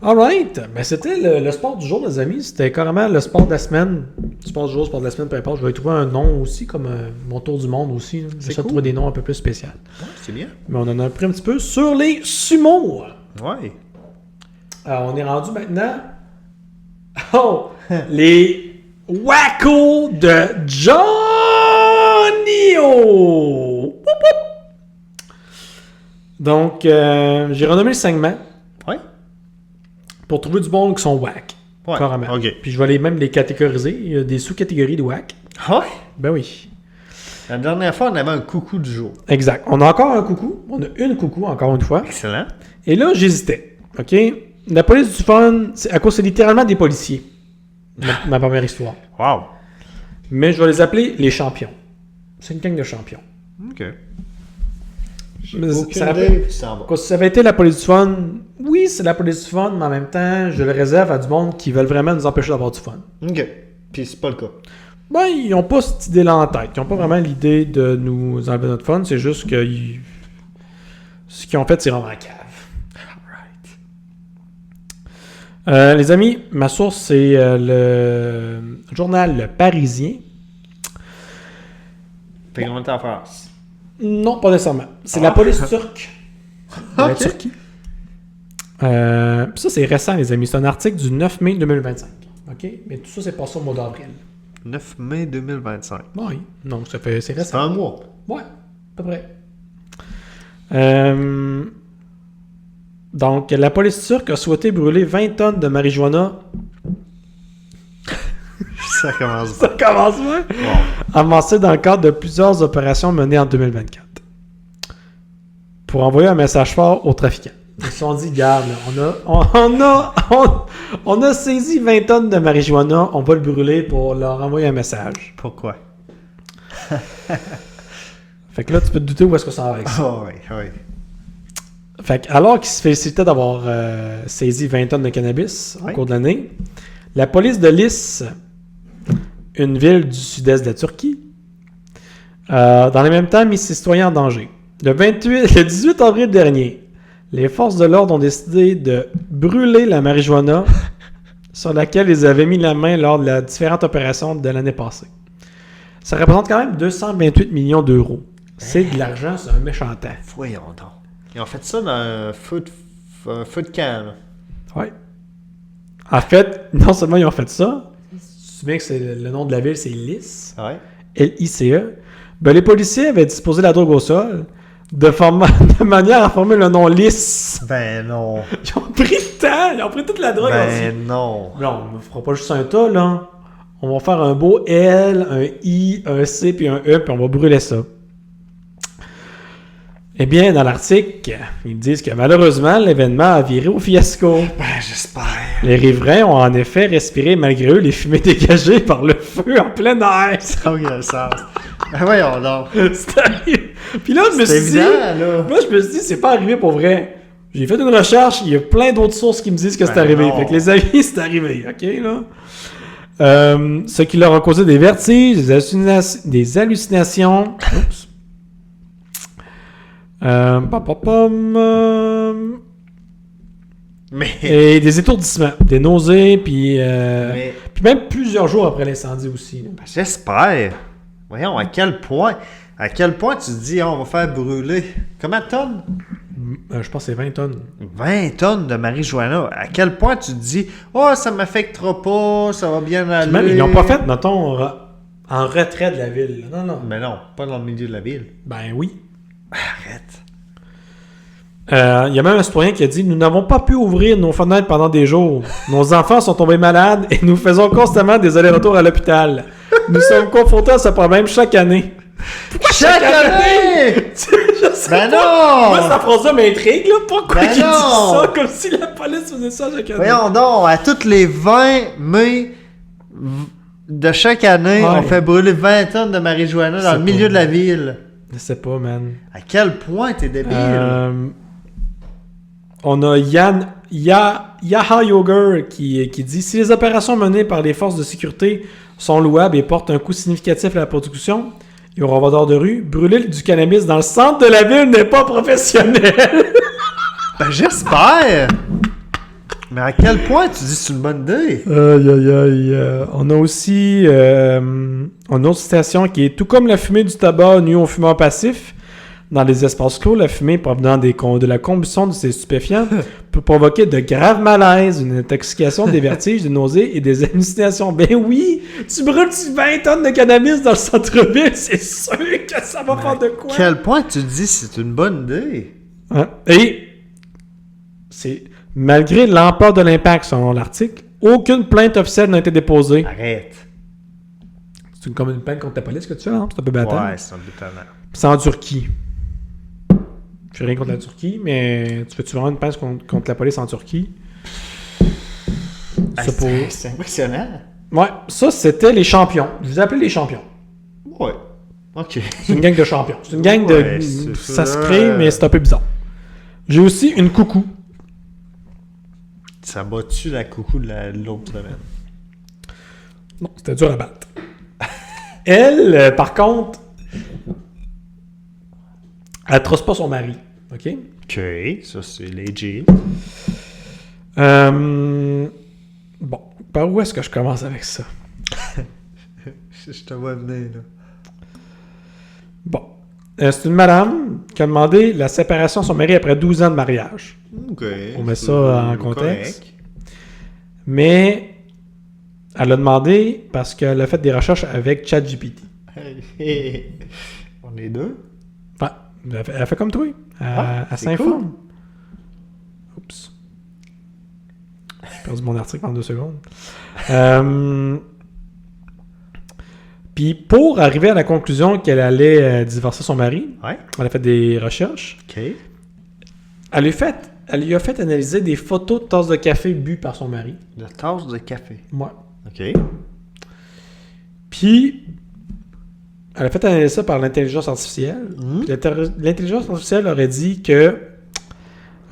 Alright. Ben, c'était le sport du jour, les amis. C'était carrément le sport de la semaine. Sport du jour, sport de la semaine, peu importe. Je vais y trouver un nom aussi, comme mon tour du monde aussi. J'essaie de cool. trouver des noms un peu plus spéciaux. Ouais, c'est bien. Mais on en a appris un petit peu sur les sumos. Ouais. On est rendu maintenant. Oh! Les Wacko de Johnny O! Woup, woup. Donc, j'ai renommé le segment Ouais. pour trouver du monde qui sont whack. Ouais. Carrément. OK. Puis je vais même les catégoriser. Il y a des sous-catégories de whack. Ouais. Ben oui. La dernière fois, on avait un coucou du jour. Exact. On a encore un coucou. On a une coucou, encore une fois. Excellent. Et là, j'hésitais. OK? La police du fun, c'est littéralement des policiers. Ma première histoire. Wow. Mais je vais les appeler les champions. C'est une gang de champions. OK. Mais Aucune ça idée, rappelle- puis tu s'en vas. Quoi, si ça avait été la police du fun, oui, c'est la police du fun, mais en même temps, je le réserve à du monde qui veulent vraiment nous empêcher d'avoir du fun. OK. Puis c'est pas le cas. Ben, ils n'ont pas cette idée-là en tête. Ils n'ont pas vraiment l'idée de nous enlever notre fun. C'est juste que ce qu'ils ont fait, c'est vraiment cave. Les amis, ma source, c'est le journal Le Parisien. Fait qu'on est en France. Non, pas nécessairement. C'est la police turque. La Ok. Turquie. Ça, c'est récent, les amis. C'est un article du 9 mai 2025. OK? Mais tout ça, c'est passé au mois d'avril. 9 mai 2025. Oui. Donc, c'est C'est récent. un mois. Ouais, à peu près. Donc, la police turque a souhaité brûler 20 tonnes de marijuana. Ça commence Ça commence bien. Wow. Amassé dans le cadre de plusieurs opérations menées en 2024. Pour envoyer un message fort aux trafiquants. Ils se sont dit, garde, là, on a saisi 20 tonnes de marijuana, on va le brûler pour leur envoyer un message. Pourquoi? Fait que là, tu peux te douter où est-ce que ça va avec ça. Oh, oui, oui. Fait que, alors qu'il se félicitait d'avoir saisi 20 tonnes de cannabis au cours de l'année, la police de Lis, une ville du sud-est de la Turquie, dans le même temps, mis ses citoyens en danger. Le 18 avril dernier, les forces de l'ordre ont décidé de brûler la marijuana sur laquelle ils avaient mis la main lors de la différentes opérations de l'année passée. Ça représente quand même 228 millions d'euros. C'est de l'argent, c'est un méchant temps. Voyons donc. Ils ont fait ça dans un feu de camp. Ouais. En fait, non seulement ils ont fait ça, tu sais bien que le nom de la ville, c'est Lis. Ouais. L-I-C-E. Ben, les policiers avaient disposé la drogue au sol de manière à former le nom Lis. Ben non. Ils ont pris le temps, ils ont pris toute la drogue. Ben non. Non, on ne fera pas juste un tas, là. On va faire un beau L, un I, un C, puis un E, puis on va brûler ça. Eh bien, dans l'article, ils disent que malheureusement, l'événement a viré au fiasco. Ben, j'espère. Les riverains ont en effet respiré malgré eux les fumées dégagées par le feu en plein air. Ça n'a aucun sens. Ben voyons donc. Puis là, je me suis dit, c'est pas arrivé pour vrai. J'ai fait une recherche, il y a plein d'autres sources qui me disent que c'est arrivé. non. Fait que les amis, c'est arrivé, ok, là? Ce qui leur a causé des vertiges, des hallucinations. Oups. Et des étourdissements, des nausées, puis même plusieurs jours après l'incendie aussi. Là. Ben, j'espère. Voyons, à quel point tu te dis, on va faire brûler. Combien de tonnes? Je pense que c'est 20 tonnes. 20 tonnes de marijuana. À quel point tu te dis, oh, ça m'affectera pas, ça va bien aller. Même, ils l'ont pas fait, mettons, en retrait de la ville. Non, non. Mais non, pas dans le milieu de la ville. Ben oui. Arrête. Il y a même un citoyen qui a dit « Nous n'avons pas pu ouvrir nos fenêtres pendant des jours. Nos enfants sont tombés malades et nous faisons constamment des allers-retours à l'hôpital. Nous sommes confrontés à ce problème chaque année. » Chaque année? Je sais Ben pas. non! Moi, cette phrase-là m'intrigue. Là. Pourquoi Ben il dit non! ça comme si la police faisait ça chaque année? Voyons donc, à toutes les 20 mai de chaque année, Ouais. on fait brûler 20 tonnes de marijuana dans le milieu de la ville. Je sais pas, man. À quel point t'es débile? On a Yaha Yoger qui dit « Si les opérations menées par les forces de sécurité sont louables et portent un coût significatif à la production et au revendeur de rue, brûler du cannabis dans le centre de la ville n'est pas professionnel. » Ben j'espère! Mais à quel point tu dis que c'est une bonne idée? Aïe, aïe, aïe. On a aussi une autre citation qui est « Tout comme la fumée du tabac nuit aux fumeurs passifs, dans les espaces clos, la fumée provenant de la combustion de ces stupéfiants peut provoquer de graves malaises, une intoxication, des vertiges, des nausées et des hallucinations. » Ben oui! Tu brûles 20 tonnes de cannabis dans le centre-ville, c'est sûr que ça va faire de quoi? À quel point tu dis que c'est une bonne idée? Hein? Et c'est malgré l'ampleur de l'impact, selon l'article, aucune plainte officielle n'a été déposée. Arrête. C'est comme une plainte contre la police que tu fais, hein? C'est un peu battant. Ouais, c'est un peu tannant. C'est en Turquie. Je fais rien contre la Turquie, mais tu fais-tu vraiment une plainte contre la police en Turquie? C'est impressionnant. Ouais, ça c'était les champions. Je vous ai appelé les champions. Ouais. Ok. C'est une gang de champions. C'est une gang Ouais, de... c'est Ça ça. se crée, mais c'est un peu bizarre. J'ai aussi une coucou. Ça bat-tu la coucou de l'autre semaine? Non, c'était dur à battre. Elle, par contre, elle trosse pas son mari. OK? Ok, ça c'est legit. Bon, par où est-ce que je commence avec ça? Je te vois venir, là. Bon. C'est une madame qui a demandé la séparation de son mari après 12 ans de mariage. Ok. On met ça en contexte. Mais elle a demandé parce qu'elle a fait des recherches avec ChatGPT. On est deux? Enfin, elle a fait comme toi. Elle c'est s'informe. cool. Oups. J'ai perdu mon article en 2 secondes. Puis pour arriver à la conclusion qu'elle allait divorcer son mari, Ouais. elle a fait des recherches. Ok. Elle lui a fait analyser des photos de tasses de café bues par son mari. De tasse de café. Ouais. Ok. Puis, elle a fait analyser ça par l'intelligence artificielle. Mhm. Puis l'intelligence artificielle aurait dit que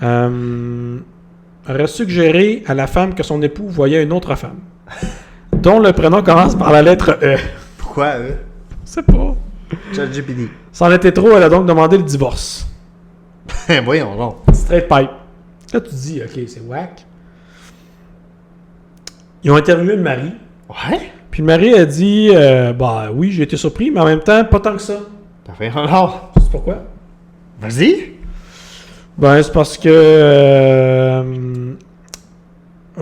Aurait suggéré à la femme que son époux voyait une autre femme, dont le prénom commence par la lettre E. Pourquoi, eux? Je sais pas. ChatGPT. C'en était trop, elle a donc demandé le divorce. Voyons donc. Straight pipe. Là, tu te dis, ok, c'est whack. Ils ont interviewé le mari. Ouais? Puis le mari a dit, bah oui, j'ai été surpris, mais en même temps, pas tant que ça. Voyons donc. C'est pourquoi? Vas-y. Ben, c'est parce que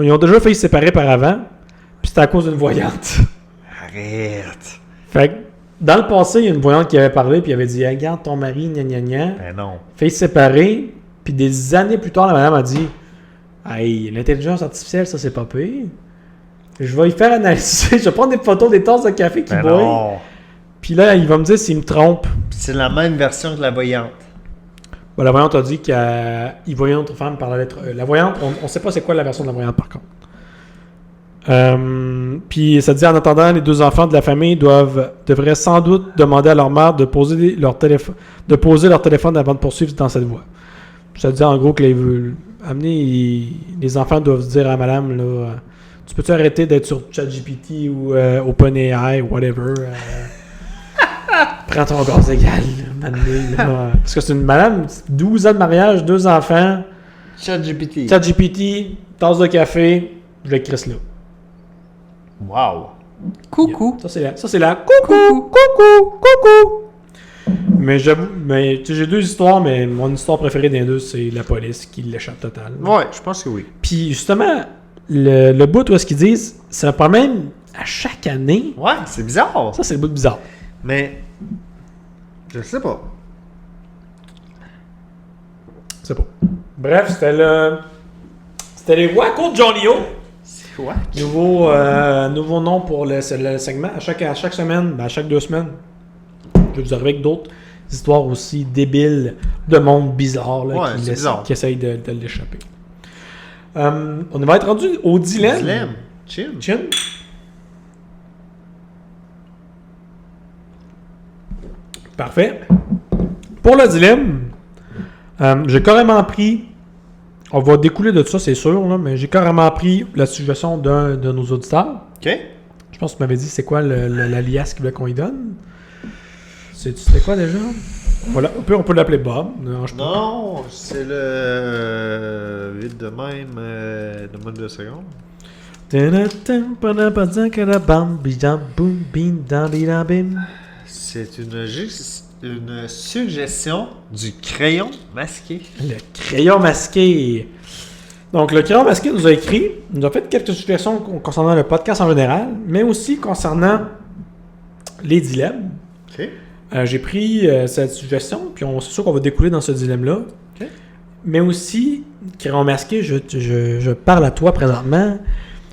ils ont déjà failli se séparer par avant, puis c'était à cause d'une voyante. Arrête. Fait que, dans le passé, il y a une voyante qui avait parlé, puis il avait dit, hey, regarde ton mari, gna gna gna. Ben non. Fait se séparer, puis des années plus tard, la madame a dit, hey, l'intelligence artificielle, ça c'est pas pire. Je vais y faire analyser, je vais prendre des photos des tasses de café qu'il Ben boit. non. Puis là, il va me dire s'il me trompe. Puis c'est la même version que la voyante. Ben, la voyante a dit qu'il voyait une autre femme par la lettre E. La voyante, on sait pas c'est quoi la version de la voyante par contre. Puis ça dit en attendant, les deux enfants de la famille devraient sans doute demander à leur mère de poser leur téléphone avant de poursuivre dans cette voie. Ça dit en gros que les enfants doivent se dire à madame là, tu peux-tu arrêter d'être sur ChatGPT ou OpenAI ou whatever. Prends ton gaz égal, là. Parce que c'est une madame, 12 ans de mariage, 2 enfants. ChatGPT. ChatGPT, tasse de café, je vais écrire là. Wow. Coucou. Ça c'est la coucou. Mais j'avoue, tu sais, j'ai 2 histoires, mais mon histoire préférée des 2, c'est la police qui l'échappe total. Ouais, je pense que oui. Puis justement, le bout où est-ce qu'ils disent, c'est un problème à chaque année. Ouais, c'est bizarre. Ça, c'est le bout bizarre. Mais, je sais pas. C'est pas. Bref, c'était les Wacko de Johnny O. C'est quoi? Nouveau nom pour le segment. À chaque semaine, à chaque 2 semaines, je vais vous arriver avec d'autres histoires aussi débiles de monde bizarre là, qui essayent de l'échapper. On va être rendu au dilemme. Chin. Parfait. Pour le dilemme, j'ai carrément pris, on va découler de ça, c'est sûr, là, mais j'ai carrément pris la suggestion d'un de nos auditeurs. OK. Je pense que tu m'avais dit c'est quoi l'alias qu'il voulait qu'on y donne. C'était quoi déjà? Voilà, on peut l'appeler Bob. Non, c'est le... vite de même, donne-moi 2 secondes. C'est une suggestion du crayon masqué. Le crayon masqué. Donc, le crayon masqué nous a fait quelques suggestions concernant le podcast en général, mais aussi concernant les dilemmes. OK. J'ai pris cette suggestion, puis c'est sûr qu'on va découler dans ce dilemme-là. OK. Mais aussi, crayon masqué, je parle à toi présentement.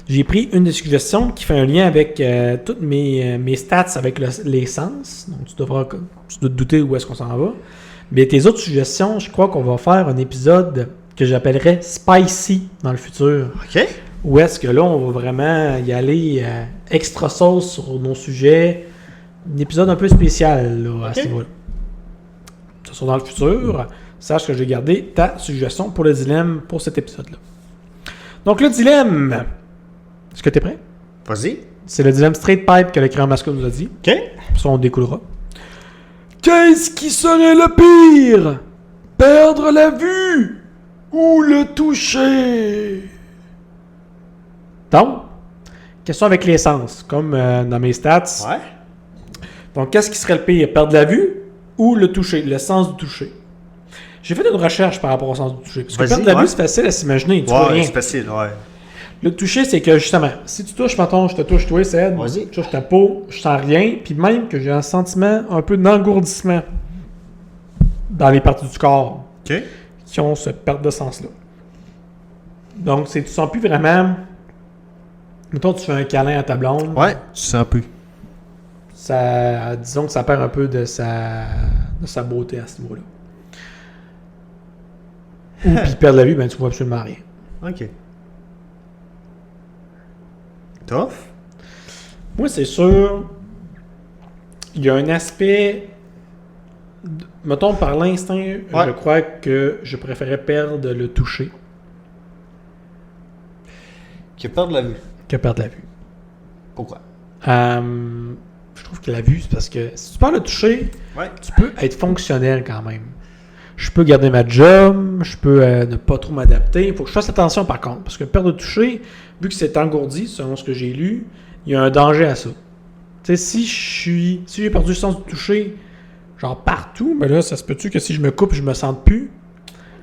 J'ai pris une des suggestions qui fait un lien avec toutes mes stats avec les sens. Donc, tu dois te douter où est-ce qu'on s'en va. Mais tes autres suggestions, je crois qu'on va faire un épisode que j'appellerais Spicy dans le futur. OK. Où est-ce que là, on va vraiment y aller extra sauce sur nos sujets. Un épisode un peu spécial là, à ce niveau-là. Ça sera dans le futur. Sache que j'ai gardé ta suggestion pour le dilemme pour cet épisode-là. Donc, le dilemme. Est-ce que tu es prêt? Vas-y. C'est le dilemme straight pipe que le crayon masqué nous a dit. OK. Ça, on découlera. Qu'est-ce qui serait le pire? Perdre la vue ou le toucher? Donc, question avec les sens, comme dans mes stats. Ouais. Donc, qu'est-ce qui serait le pire? Perdre la vue ou le toucher, le sens du toucher? J'ai fait une recherche par rapport au sens du toucher. Parce que perdre la vue, c'est facile à s'imaginer. Tu vois rien. C'est facile, ouais. Le toucher, c'est que justement, si tu touches, mettons, je te touche, toi, Ced, Vas-y. je touche ta peau, je sens rien, puis même que j'ai un sentiment un peu d'engourdissement dans les parties du corps OK. qui ont ce perte de sens-là. Donc, tu sens plus vraiment. Mettons, tu fais un câlin à ta blonde. Ouais, tu sens plus. Ça, disons que ça perd un peu de sa beauté à ce niveau-là. Ou puis perdre la vue, ben tu vois absolument rien. OK. Tough? Moi, c'est sûr, il y a un aspect Mettons, par l'instinct, je crois que je préférais perdre le toucher Que perdre la vue. que perdre la vue. Pourquoi? Je trouve que la vue, c'est parce que si tu perds le toucher, tu peux être fonctionnel quand même. Je peux garder ma job, je peux ne pas trop m'adapter. Il faut que je fasse attention par contre, parce que perdre le toucher, vu que c'est engourdi, selon ce que j'ai lu, il y a un danger à ça. Tu sais, si j'ai perdu le sens du toucher, genre partout, ben là, ça se peut-tu que si je me coupe, je me sente plus?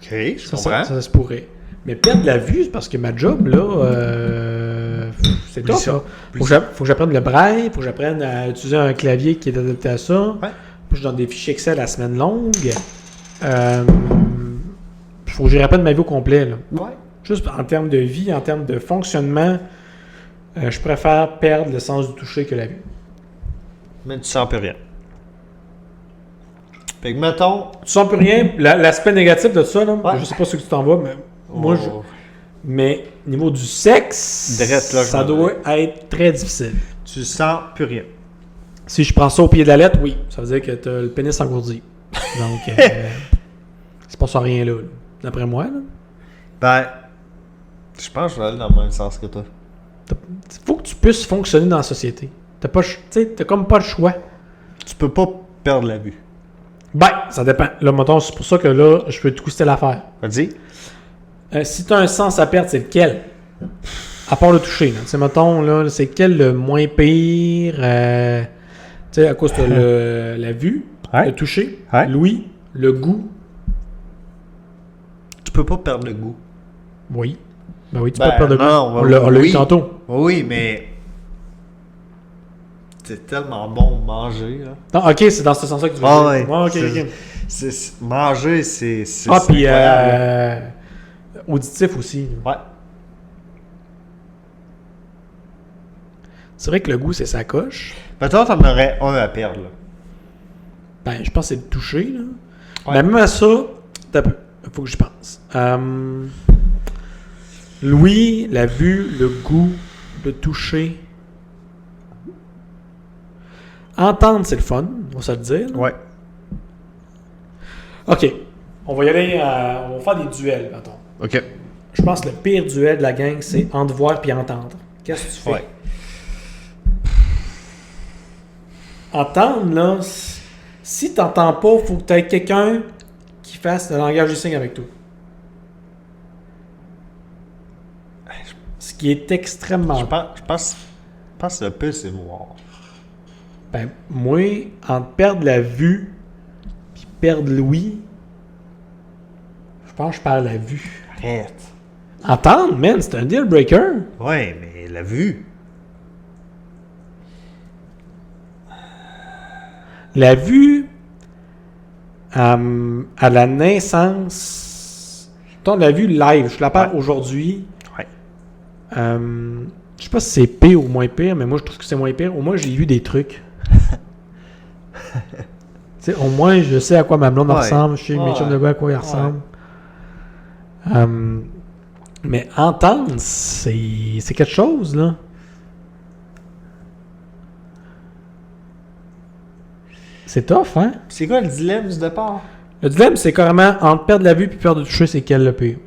Ok, je comprends. Ça se pourrait. Mais perdre la vue, c'est parce que ma job, là, c'est top, ça. Faut que j'apprenne le braille, faut que j'apprenne à utiliser un clavier qui est adapté à ça. Ouais. Faut que je donne des fichiers Excel à la semaine longue. Faut que j'y rappelle ma vie au complet, là. Ouais. Juste en termes de vie, en termes de fonctionnement, je préfère perdre le sens du toucher que la vue. Mais tu sens plus rien. Fait que mettons... Tu sens plus rien. L'aspect négatif de ça, là, Ouais. je sais pas ce que tu t'en vas, mais moi, mais niveau du sexe, Direct, là, ça doit être très difficile. Tu sens plus rien. Si je prends ça au pied de la lettre, oui, ça veut dire que tu as le pénis engourdi. Donc, c'est pas ça rien là, d'après moi. Là. Ben, je pense que je vais aller dans le même sens que toi. Il faut que tu puisses fonctionner dans la société. T'as comme pas le choix. Tu peux pas perdre la vue. Ben, ça dépend. Là, mettons, c'est pour ça que là, je peux te twister l'affaire. Vas-y. Si tu as un sens à perdre, c'est lequel? À part le toucher. Tu sais, mettons, là, c'est quel le moins pire? Tu sais, à cause de la vue, le toucher, l'ouïe, le goût. Tu peux pas perdre le goût. Oui. Ben oui, tu peux perdre le goût. Non, on l'a eu tantôt. Oui, mais... C'est tellement bon manger, là. Non, ok, c'est dans ce sens-là que tu veux dire. Ok. Manger, c'est puis auditif aussi. Ouais. C'est vrai que le goût, c'est sa coche. Peut-être t'en aurais un à perdre, là. Ben, je pense que c'est le toucher, là. Ouais. Mais même à ça, il faut que j'y pense. L'ouïe, la vue, le goût, le toucher. Entendre, c'est le fun, on va se le dire. Ouais. OK. On va y aller, on va faire des duels, mettons. OK. Je pense que le pire duel de la gang, c'est entre voir puis entendre. Qu'est-ce que tu fais? Ouais. Entendre, là, si t'entends pas, il faut que tu aies quelqu'un qui fasse le langage des signes avec toi. Ce qui est extrêmement... Je pense que le plus, c'est voir. Ben, moi, entre perdre la vue puis perdre l'ouïe, je pense que je perds la vue. Arrête. Entendre, man, c'est un deal breaker. Ouais, mais la vue. La vue, à la naissance, la vue live, je la perds aujourd'hui. Ouais. Je sais pas si c'est pire ou moins pire, mais moi je trouve que c'est moins pire. Au moins j'ai vu des trucs. Au moins je sais à quoi ma blonde ressemble, je sais mes chums de gars à quoi ils ressemblent. Mais entendre, c'est quelque chose, là. C'est tough, hein? C'est quoi le dilemme du départ? Le dilemme, c'est carrément entre perdre la vue et perdre le toucher, c'est quel le pire?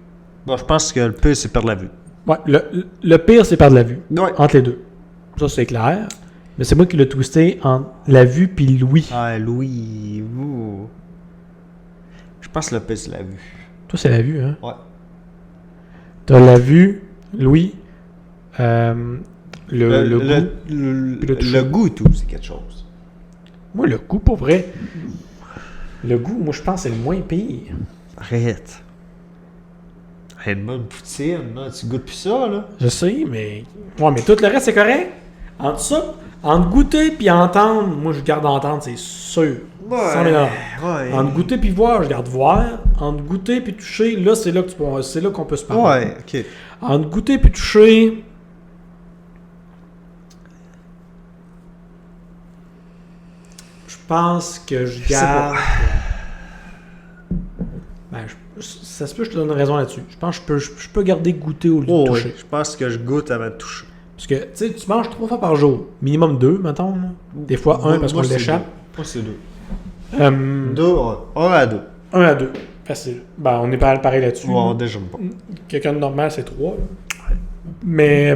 Bon, je pense que le plus, c'est perdre la vue. Ouais, le pire, c'est perdre la vue. Ouais. Entre les deux. Ça, c'est clair. Mais c'est moi qui l'ai twisté entre la vue puis l'ouïe. Ah, Louis, vous. Je pense que le plus, c'est la vue. Toi, c'est la vue, hein? Ouais. T'as la vue, l'ouïe, le goût. Le goût et tout, c'est quelque chose. Moi, le goût, pour vrai. Le goût, moi, je pense que c'est le moins pire. Arrête. Une bonne poutine, là. Tu goûtes plus ça, là? Je sais, mais... Ouais, mais tout le reste, c'est correct. Entre ça, entre goûter puis entendre, moi, je garde entendre, c'est sûr. Sans mélange. Ouais. Entre goûter puis voir, je garde voir. Entre goûter puis toucher, là, c'est là qu'on peut se parler. Ouais, OK. Entre goûter puis toucher... Je pense que je garde... Ben, ça se peut que je te donne raison là-dessus. Je pense que je peux garder goûter au lieu de toucher. Oui. Je pense que je goûte avant de toucher. Parce que, tu sais, tu manges 3 fois par jour. Minimum 2, mettons. Là. Des fois 1 parce qu'on l'échappe. Moi, c'est 2. 1 à 2. 1 à 2. Facile. Ben, on est pas pareil là-dessus. Ouais, on déjeune pas. Quelqu'un de normal, c'est 3. Là. Mais...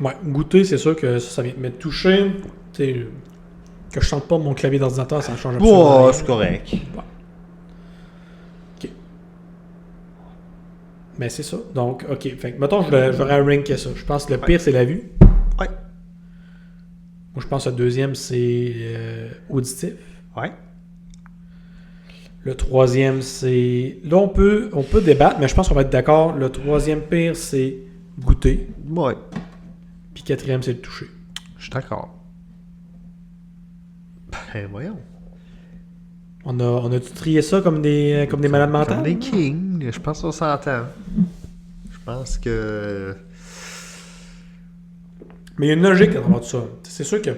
ouais, goûter, c'est sûr que ça vient. Mais toucher, tu sais, que je sente pas mon clavier d'ordinateur, ça change absolument rien. C'est correct. Ouais. OK. Mais c'est ça. Donc, OK. Fait que, mettons, j'aurais ranké ça. Je pense que le pire, c'est la vue. Ouais. Moi, je pense que le deuxième, c'est auditif. Ouais. Le troisième, c'est... Là, on peut débattre, mais je pense qu'on va être d'accord. Le troisième pire, c'est goûter. Ouais. Puis quatrième, c'est le toucher. Je suis d'accord. Ben, voyons. On a-tu trié ça comme des malades mentales? Comme des kings. Je pense qu'on s'entend. Je pense que... Mais il y a une logique à travers tout ça. C'est sûr que,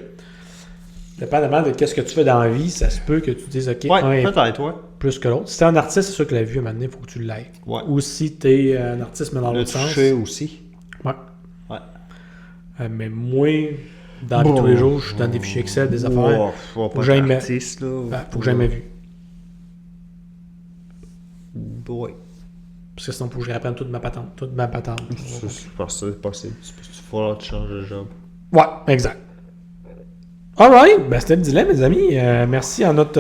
dépendamment de qu'est-ce que tu fais dans la vie, ça se peut que tu dises, OK, ouais, peut-être, ouais. Plus que l'autre. Si t'es un artiste, c'est sûr que la vue, à un moment donné, il faut que tu l'aies. Ouais. Ou si t'es un artiste, mais dans l'autre sens. Le toucher aussi. Ouais. Ouais. Mais moi, dans la vie de tous les jours, je suis dans des fichiers Excel, des affaires. Faut que j'aille ma... faut que j'aille ma vue. Oui. Parce que sinon, il faut que je réapprenne toute ma patente. C'est possible. Il faudra que tu changes de job. Ouais, exact. Alright, ben c'était le dilemme, mes amis. Merci à notre...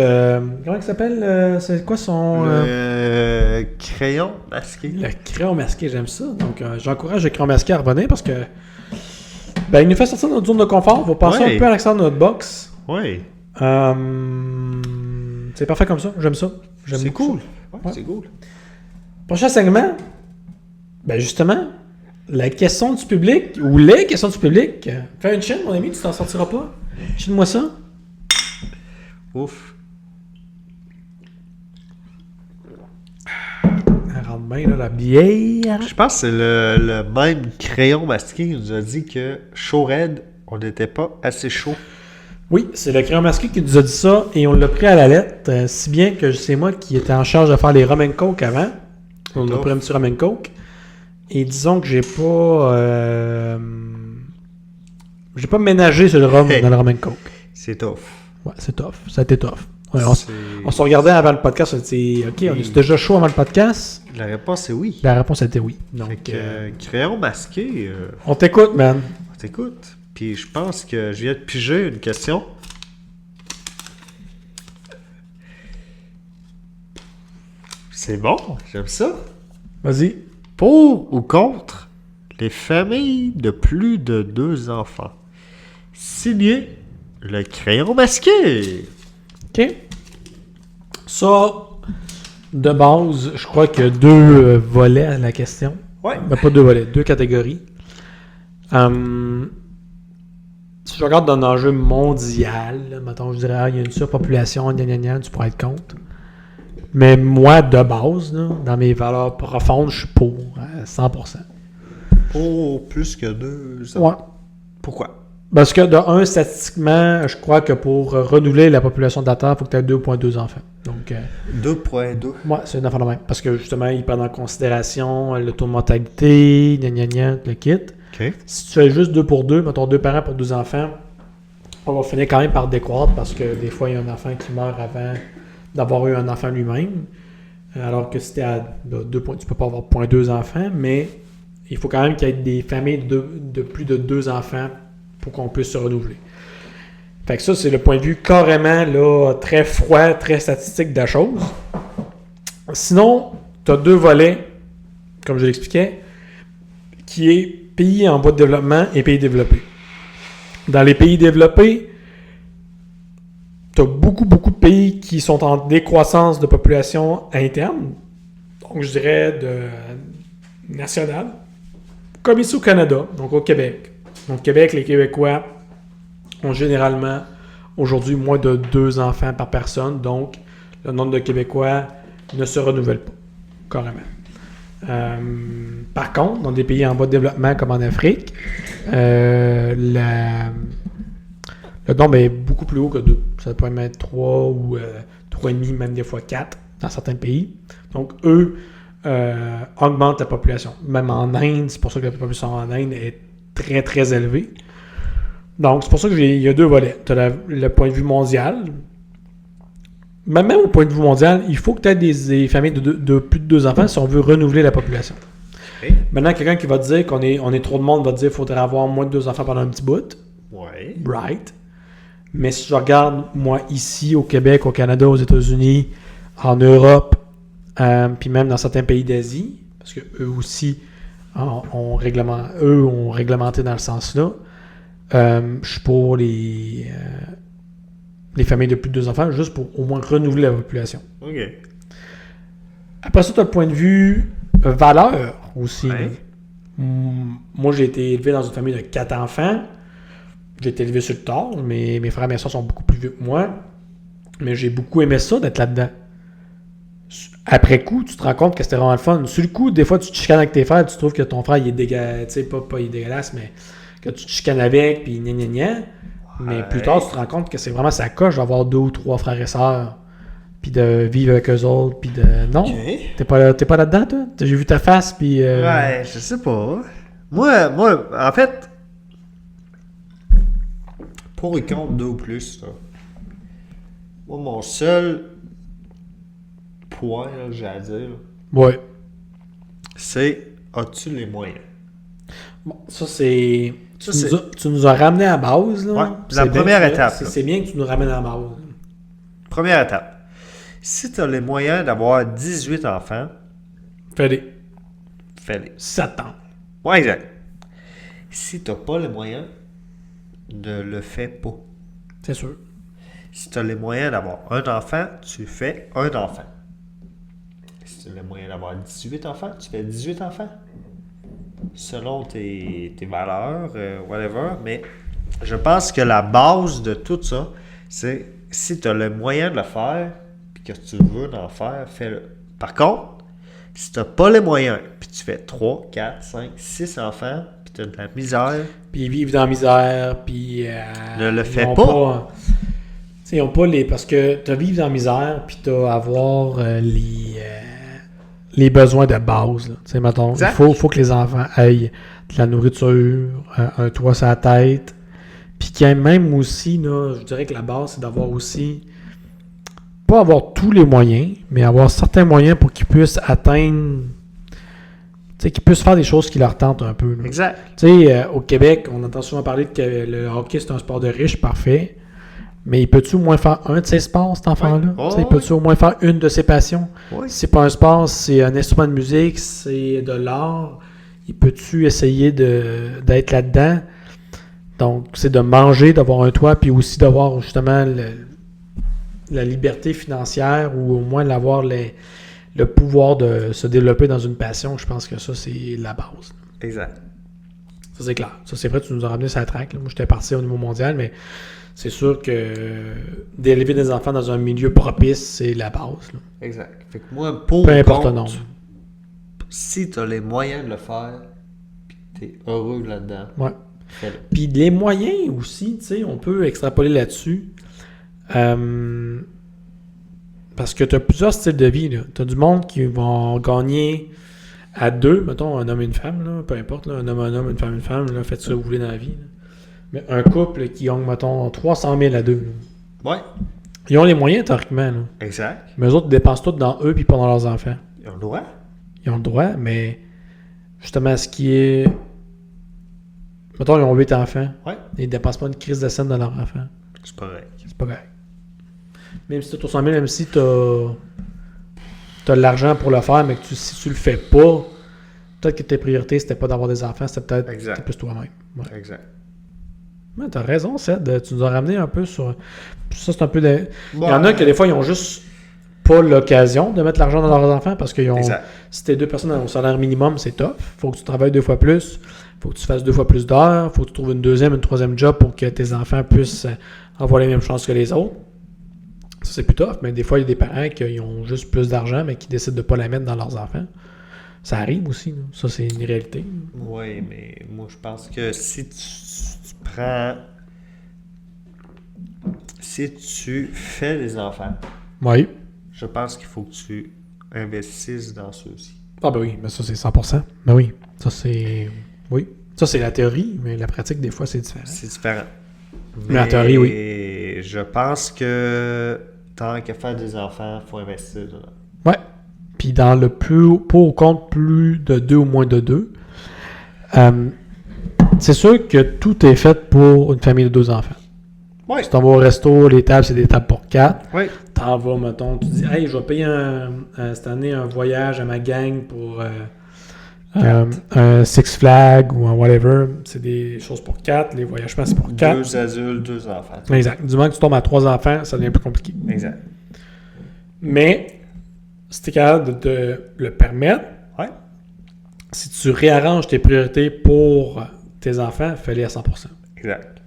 comment il s'appelle? C'est quoi son... Le crayon masqué. Le crayon masqué, j'aime ça. Donc, j'encourage le crayon masqué à revenir parce que... Ben, il nous fait sortir de notre zone de confort. Il faut passer un peu à l'extérieur de notre box. Oui. C'est parfait comme ça. J'aime ça. C'est cool. Ouais. C'est cool. Prochain segment, ben justement, la question du public, ou les questions du public. Fais une chaîne, mon ami, tu t'en sortiras pas. Chine-moi ça. Ouf. Elle rentre bien, là, la bière. Je pense que c'est le même crayon masqué qui nous a dit que chaud raide, on n'était pas assez chaud. Oui, c'est le crayon masqué qui nous a dit ça et on l'a pris à la lettre, si bien que c'est moi qui étais en charge de faire les rum and coke avant. On a pris un petit rum and coke. Et disons que j'ai pas ménagé sur le rhum dans le rum and coke. C'est tough. Ouais, c'est tough. Ça a été tough. Ouais, on se regardait avant le podcast, on s'est dit, OK, on est déjà chaud avant le podcast. La réponse est oui. La réponse était oui. Donc, crayon masqué. On t'écoute, man. On t'écoute. Puis je pense que je viens de piger une question. C'est bon, j'aime ça. Vas-y. Pour ou contre les familles de plus de 2 enfants? Signé le crayon masqué. OK. Ça, de base, je crois qu'il y a 2 volets à la question. Ouais. Ben, pas 2 volets, 2 catégories. Si je regarde d'un enjeu mondial, là, mettons, je dirais, il y a une surpopulation, tu pourrais être contre. Mais moi, de base, là, dans mes valeurs profondes, je suis pour 100%. Pour plus que 2 Ouais. Pourquoi? Parce que, de 1, statistiquement, je crois que pour renouveler la population de la Terre, il faut que tu aies 2,2 enfants. Donc, 2,2. Ouais, c'est une affaire de même. Parce que, justement, ils prennent en considération le taux de mortalité, le kit. OK. Si tu fais juste 2 pour 2, mettons 2 parents pour 2 enfants, on va finir quand même par décroître parce que des fois, il y a un enfant qui meurt avant d'avoir eu un enfant lui-même. Alors que si tu es à 2 points, tu peux pas avoir 0,2 enfants, mais il faut quand même qu'il y ait des familles de plus de 2 enfants pour qu'on puisse se renouveler. Fait que ça, c'est le point de vue carrément là, très froid, très statistique de la chose. Sinon, tu as 2 volets, comme je l'expliquais, qui est pays en voie de développement et pays développés. Dans les pays développés, tu as beaucoup de pays qui sont en décroissance de population interne, donc je dirais nationale, comme ici au Canada, donc au Québec. Donc au Québec, les Québécois ont généralement aujourd'hui moins de 2 enfants par personne, donc le nombre de Québécois ne se renouvelle pas, carrément. Par contre, dans des pays en bas de développement comme en Afrique, le nombre est beaucoup plus haut que 2. Ça peut même être 3 ou 3,5, même des fois 4 dans certains pays. Donc, eux augmentent la population. Même en Inde, c'est pour ça que la population en Inde est très, très élevée. Donc, c'est pour ça qu'il y a 2 volets. Tu as le point de vue mondial. Mais même au point de vue mondial, il faut que tu aies des familles de plus de 2 enfants si on veut renouveler la population. Okay. Maintenant, quelqu'un qui va te dire qu'on est trop de monde va te dire qu'il faudrait avoir moins de 2 enfants pendant un petit bout. Ouais. Right. Mais si je regarde, moi, ici, au Québec, au Canada, aux États-Unis, en Europe, puis même dans certains pays d'Asie, parce qu'eux aussi ont réglementé dans le sens-là, je suis pour les familles de plus de 2 enfants, juste pour au moins renouveler la population. OK. Après ça, tu as le point de vue valeur aussi. Ouais. Moi, j'ai été élevé dans une famille de 4 enfants. J'ai été élevé sur le tard, mais mes frères et mes soeurs sont beaucoup plus vieux que moi. Mais j'ai beaucoup aimé ça, d'être là-dedans. Après coup, tu te rends compte que c'était vraiment le fun. Sur le coup, des fois, tu te chicanes avec tes frères, tu trouves que ton frère, il est dégueulasse. Tu sais, pas il est dégueulasse, mais que tu te chicanes avec, puis gna gna gna. Mais plus tard, tu te rends compte que c'est vraiment sa coche d'avoir 2 ou 3 frères et sœurs. Puis de vivre avec eux autres, puis de... Non, OK. t'es pas là-dedans, toi? J'ai vu ta face, puis... Ouais, je sais pas. Moi, en fait, pour et contre 2 ou plus, là. Moi, mon seul point, là, j'ai à dire, Ouais. c'est as-tu les moyens? Bon, ça, c'est... Ça, Tu nous as ramené à la base, là. Ouais, C'est la bien première fait. étape, là. C'est bien que tu nous ramènes à la base. Première étape. Si tu as les moyens d'avoir 18 enfants, Fais-les. fais-les. Ça te tente. Ouais, exact. Si tu n'as pas les moyens, ne le fais pas. C'est sûr. Si tu as les moyens d'avoir un enfant, tu fais un enfant. Si tu as les moyens d'avoir 18 enfants, tu fais 18 enfants. Selon tes valeurs, whatever. Mais je pense que la base de tout ça, c'est si tu as le moyen de le faire, puis que tu veux en faire, fais-le. Par contre, si tu n'as pas les moyens, puis tu fais 3, 4, 5, 6 enfants, puis tu as de la misère, Puis ils vivent dans la misère, puis... ne le fais ils ont pas. Tu sais, ils ont pas les... Parce que t'as vivre dans la misère, puis t'as avoir les besoins de base, là. Tu sais, mettons, Exact. il faut que les enfants aient de la nourriture, un toit sur la tête, puis qu'il y ait même aussi, là, je dirais que la base, c'est d'avoir aussi... Pas avoir tous les moyens, mais avoir certains moyens pour qu'ils puissent atteindre... Tu sais, qu'ils puissent faire des choses qui leur tentent un peu, là. Exact. Tu sais, au Québec, on entend souvent parler que le hockey, c'est un sport de riches, parfait. Mais il peut-tu au moins faire un de ses sports, cet enfant-là? Ouais. Tu sais, il peut-tu au moins faire une de ses passions? Oui. Si c'est pas un sport, c'est un instrument de musique, c'est de l'art. Il peut-tu essayer d'être là-dedans? Donc, c'est de manger, d'avoir un toit, puis aussi d'avoir justement la liberté financière ou au moins d'avoir le pouvoir de se développer dans une passion. Je pense que ça, c'est la base. Exact. Ça, c'est clair. Ça, c'est vrai, tu nous as ramené sur la track. Là. Moi, j'étais parti au niveau mondial, mais c'est sûr que d'élever des enfants dans un milieu propice, c'est la base. Là. Exact. Fait que moi, pour Peu importe le contre, nombre. si tu as les moyens de le faire, puis que tu es heureux là-dedans, Ouais. fais-le. Puis les moyens aussi, tu sais, on peut extrapoler là-dessus. Parce que tu as plusieurs styles de vie. Tu as du monde qui vont gagner à 2, mettons un homme et une femme, là, peu importe, là, un homme, une femme, là, faites ça que vous voulez dans la vie. Là. Mais un couple qui gagne, mettons, 300 000 à 2. Là. Ouais. Ils ont les moyens, théoriquement. Là. Exact. Mais eux autres dépensent tout dans eux puis pas dans leurs enfants. Ils ont le droit. Ils ont le droit, mais justement, ce qui est... Mettons, ils ont 8 enfants. Ouais. Ils ne dépensent pas une crise de scène dans leurs enfants. C'est pas vrai. C'est pas grave. Même si tu as 300 000, même si tu as l'argent pour le faire, mais que si tu le fais pas, peut-être que tes priorités, c'était pas d'avoir des enfants, c'était peut-être Exact. c'était plus toi-même. Ouais. Exact. Ouais, t'as raison, Ced. Tu nous as ramené un peu sur... Ça, c'est un peu... Il Bon, y en a que des fois, ils ont juste pas l'occasion de mettre l'argent dans leurs enfants parce qu'ils ont... Exact. Si t'es 2 personnes au salaire minimum, c'est tough. Faut que tu travailles 2 fois plus. Faut que tu fasses 2 fois plus d'heures. Faut que tu trouves une troisième job pour que tes enfants puissent avoir les mêmes chances que les autres. Ça, c'est plus tough, mais des fois, il y a des parents qui ont juste plus d'argent, mais qui décident de ne pas la mettre dans leurs enfants. Ça arrive aussi. Là. Ça, c'est une réalité. Oui, mais moi, je pense que si tu prends... Si tu fais les enfants, Oui. je pense qu'il faut que tu investisses dans ceux-ci. Ah ben oui, mais ça, c'est 100%. Ben oui. Ça, c'est... Oui. Ça, c'est la théorie, mais la pratique, des fois, c'est différent. C'est différent. Mais en théorie, oui. Et je pense que tant qu'à faire des enfants, il faut investir dedans. Ouais. Puis dans le pour ou contre plus de 2 ou moins de 2, c'est sûr que tout est fait pour une famille de 2 enfants. Oui. Si t'en vas au resto, les tables, c'est des tables pour 4. Oui. T'en vas, mettons, tu dis, hey, je vais payer cette année un voyage à ma gang pour un Six Flags ou un whatever. C'est des choses pour 4. Les voyages, c'est pour 4. 2 adultes, 2 enfants. Exact. Du moment que tu tombes à 3 enfants, ça devient plus compliqué. Exact. Mais, si tu es capable de le permettre, Ouais. si tu réarranges tes priorités pour tes enfants, fais-les à 100%. Exact.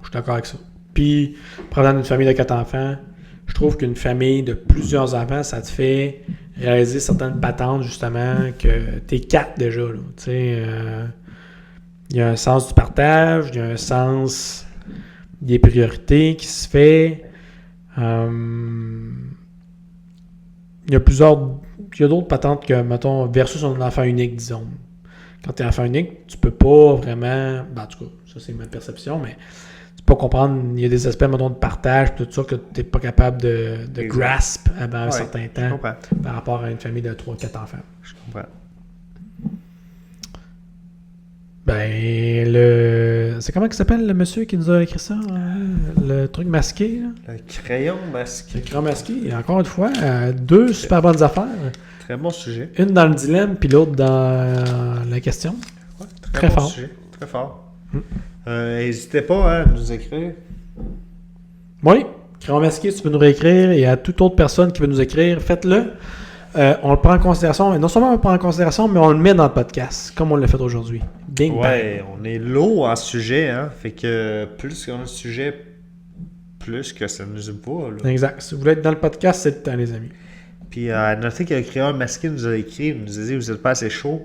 Je suis d'accord avec ça. Puis, prenant une famille de 4 enfants, je trouve qu'une famille de plusieurs enfants, ça te fait réaliser certaines patentes, justement, que t'es 4 déjà. Tu sais, il y a un sens du partage, il y a un sens des priorités qui se fait. Il y a d'autres patentes que, mettons, versus un enfant unique, disons. Quand tu es enfant unique, tu peux pas vraiment... Ben, en tout cas, ça c'est ma perception, mais tu peux pas comprendre, il y a des aspects, mettons, de partage, tout ça, que tu n'es pas capable de grasp avant un certain temps par rapport à une famille de 3-4 enfants. Je comprends. Ben, c'est comment il s'appelle le monsieur qui nous a écrit ça? Le truc masqué, là? Le crayon masqué. Le crayon masqué, encore une fois, 2 super bonnes affaires. Très bon sujet. Une dans le dilemme, puis l'autre dans la question. Ouais, très bon fort. Sujet. Très fort. N'hésitez pas à nous écrire. Oui, crayon masqué, si tu veux nous réécrire, et à toute autre personne qui veut nous écrire, faites-le. On le prend en considération, et non seulement on le prend en considération, mais on le met dans le podcast, comme on l'a fait aujourd'hui. Bing bang. Ouais, on est lourd en sujet, hein. Fait que plus qu'on a de sujet, plus que ça nous va, là. Exact. Si vous voulez être dans le podcast, c'est le temps, les amis. Puis notez que le crayon masqué nous a écrit, il nous a dit vous n'êtes pas assez chaud.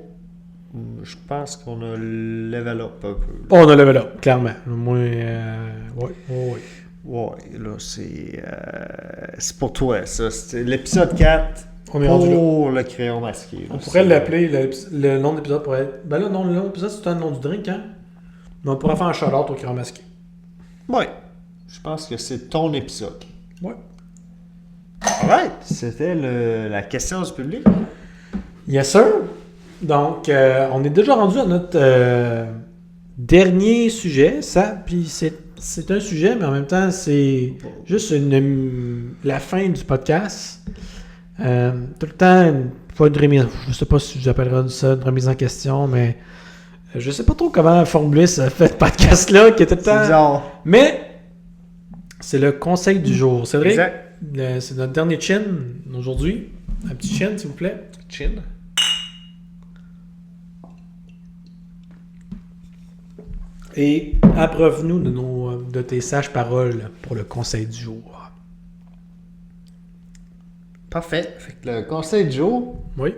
Je pense qu'on a level up un peu. On a level up, clairement. Moi, oui. Ouais, là, c'est pour toi, ça. C'était l'épisode 4 On est rendu là. pour le crayon masqué. Là. On pourrait l'appeler, le nom de l'épisode pourrait être... Ben là, non, le nom de l'épisode, c'est un nom du drink, hein? Mais on pourrait faire un shout-out au crayon masqué. Ouais, je pense que c'est ton épisode. Ouais. Alright, c'était la question du public. Yes, sir. Donc, on est déjà rendu à notre dernier sujet. Puis c'est un sujet, mais en même temps, c'est juste la fin du podcast. Tout le temps, pas une remise. Je sais pas si j'appellerai ça une remise en question, mais je sais pas trop comment formuler ce podcast-là qui est tout le temps. Bizarre. Mais c'est le conseil du jour. C'est vrai? Exact. C'est notre dernier chin aujourd'hui. Un petit chin, s'il vous plaît. Chin. Et abreuve-nous de tes sages paroles pour le conseil du jour. Parfait. Fait que le conseil du jour, Oui.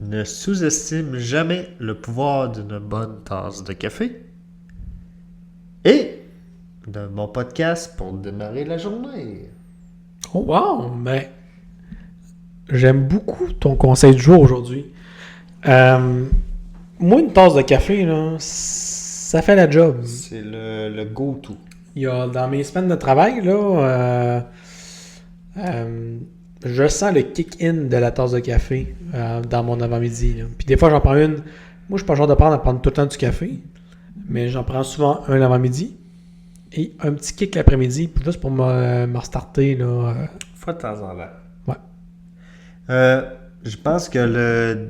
ne sous-estime jamais le pouvoir d'une bonne tasse de café. Et de mon podcast pour démarrer la journée. Oh wow! Ben, j'aime beaucoup ton conseil du jour aujourd'hui. Moi, une tasse de café, là, ça fait la job. C'est le go-to. Il y a, dans mes semaines de travail, là, je sens le kick-in de la tasse de café dans mon avant-midi. Là. Puis des fois, j'en prends une. Moi, je suis pas le genre de prendre tout le temps du café, mais j'en prends souvent un l'avant-midi et un petit kick l'après-midi, juste pour me restarter. Là, Fois de temps en temps. Ouais. Je pense que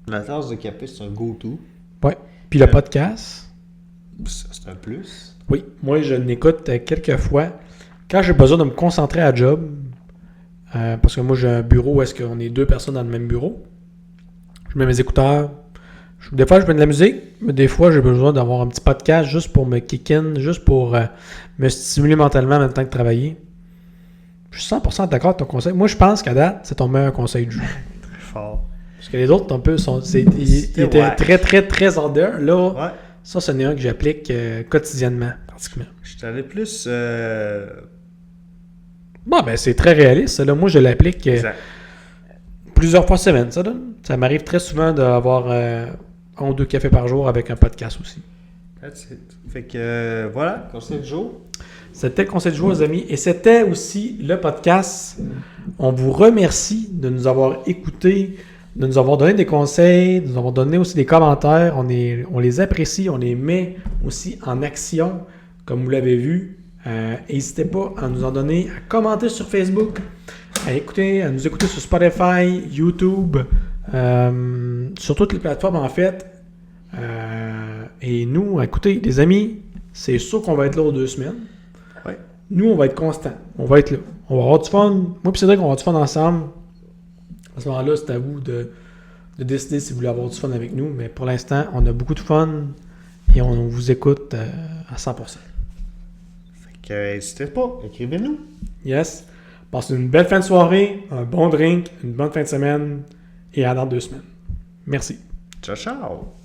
la tasse de café, c'est un go-to. Ouais. Puis le podcast. Ça, c'est un plus. Oui. Moi, je l'écoute quelques fois quand j'ai besoin de me concentrer à job. Parce que moi, j'ai un bureau où est-ce qu'on est 2 personnes dans le même bureau. Je mets mes écouteurs. Des fois, je mets de la musique, mais des fois, j'ai besoin d'avoir un petit podcast juste pour me kick-in, juste pour me stimuler mentalement en même temps que travailler. Je suis 100% d'accord avec ton conseil. Moi, je pense qu'à date, c'est ton meilleur conseil du jour. Très fort. Parce que les autres, un peu, ils étaient très, très, très order. Là, Ouais. ça, c'en est un que j'applique quotidiennement, pratiquement. Je suis allé plus... Bon, ben, c'est très réaliste. Là, moi, je l'applique plusieurs fois semaine. Ça m'arrive très souvent d'avoir 1 ou 2 cafés par jour avec un podcast aussi. That's it. Fait que voilà, conseil du jour. C'était le conseil du jour, les amis. Et c'était aussi le podcast. On vous remercie de nous avoir écoutés, de nous avoir donné des conseils, de nous avoir donné aussi des commentaires. On les apprécie, on les met aussi en action, comme vous l'avez vu. N'hésitez pas à nous en donner, à commenter sur Facebook, à nous écouter sur Spotify, YouTube, sur toutes les plateformes en fait. Et nous, écoutez, les amis, c'est sûr qu'on va être là aux 2 semaines. Ouais. Nous, on va être constant. On va être là. On va avoir du fun. Moi et Cédric, on va avoir du fun ensemble. À ce moment-là, c'est à vous de décider si vous voulez avoir du fun avec nous. Mais pour l'instant, on a beaucoup de fun et on vous écoute à 100%. Fait que n'hésitez pas, écrivez-nous. Yes. Passez une belle fin de soirée, un bon drink, une bonne fin de semaine et à dans 2 semaines. Merci. Ciao, ciao!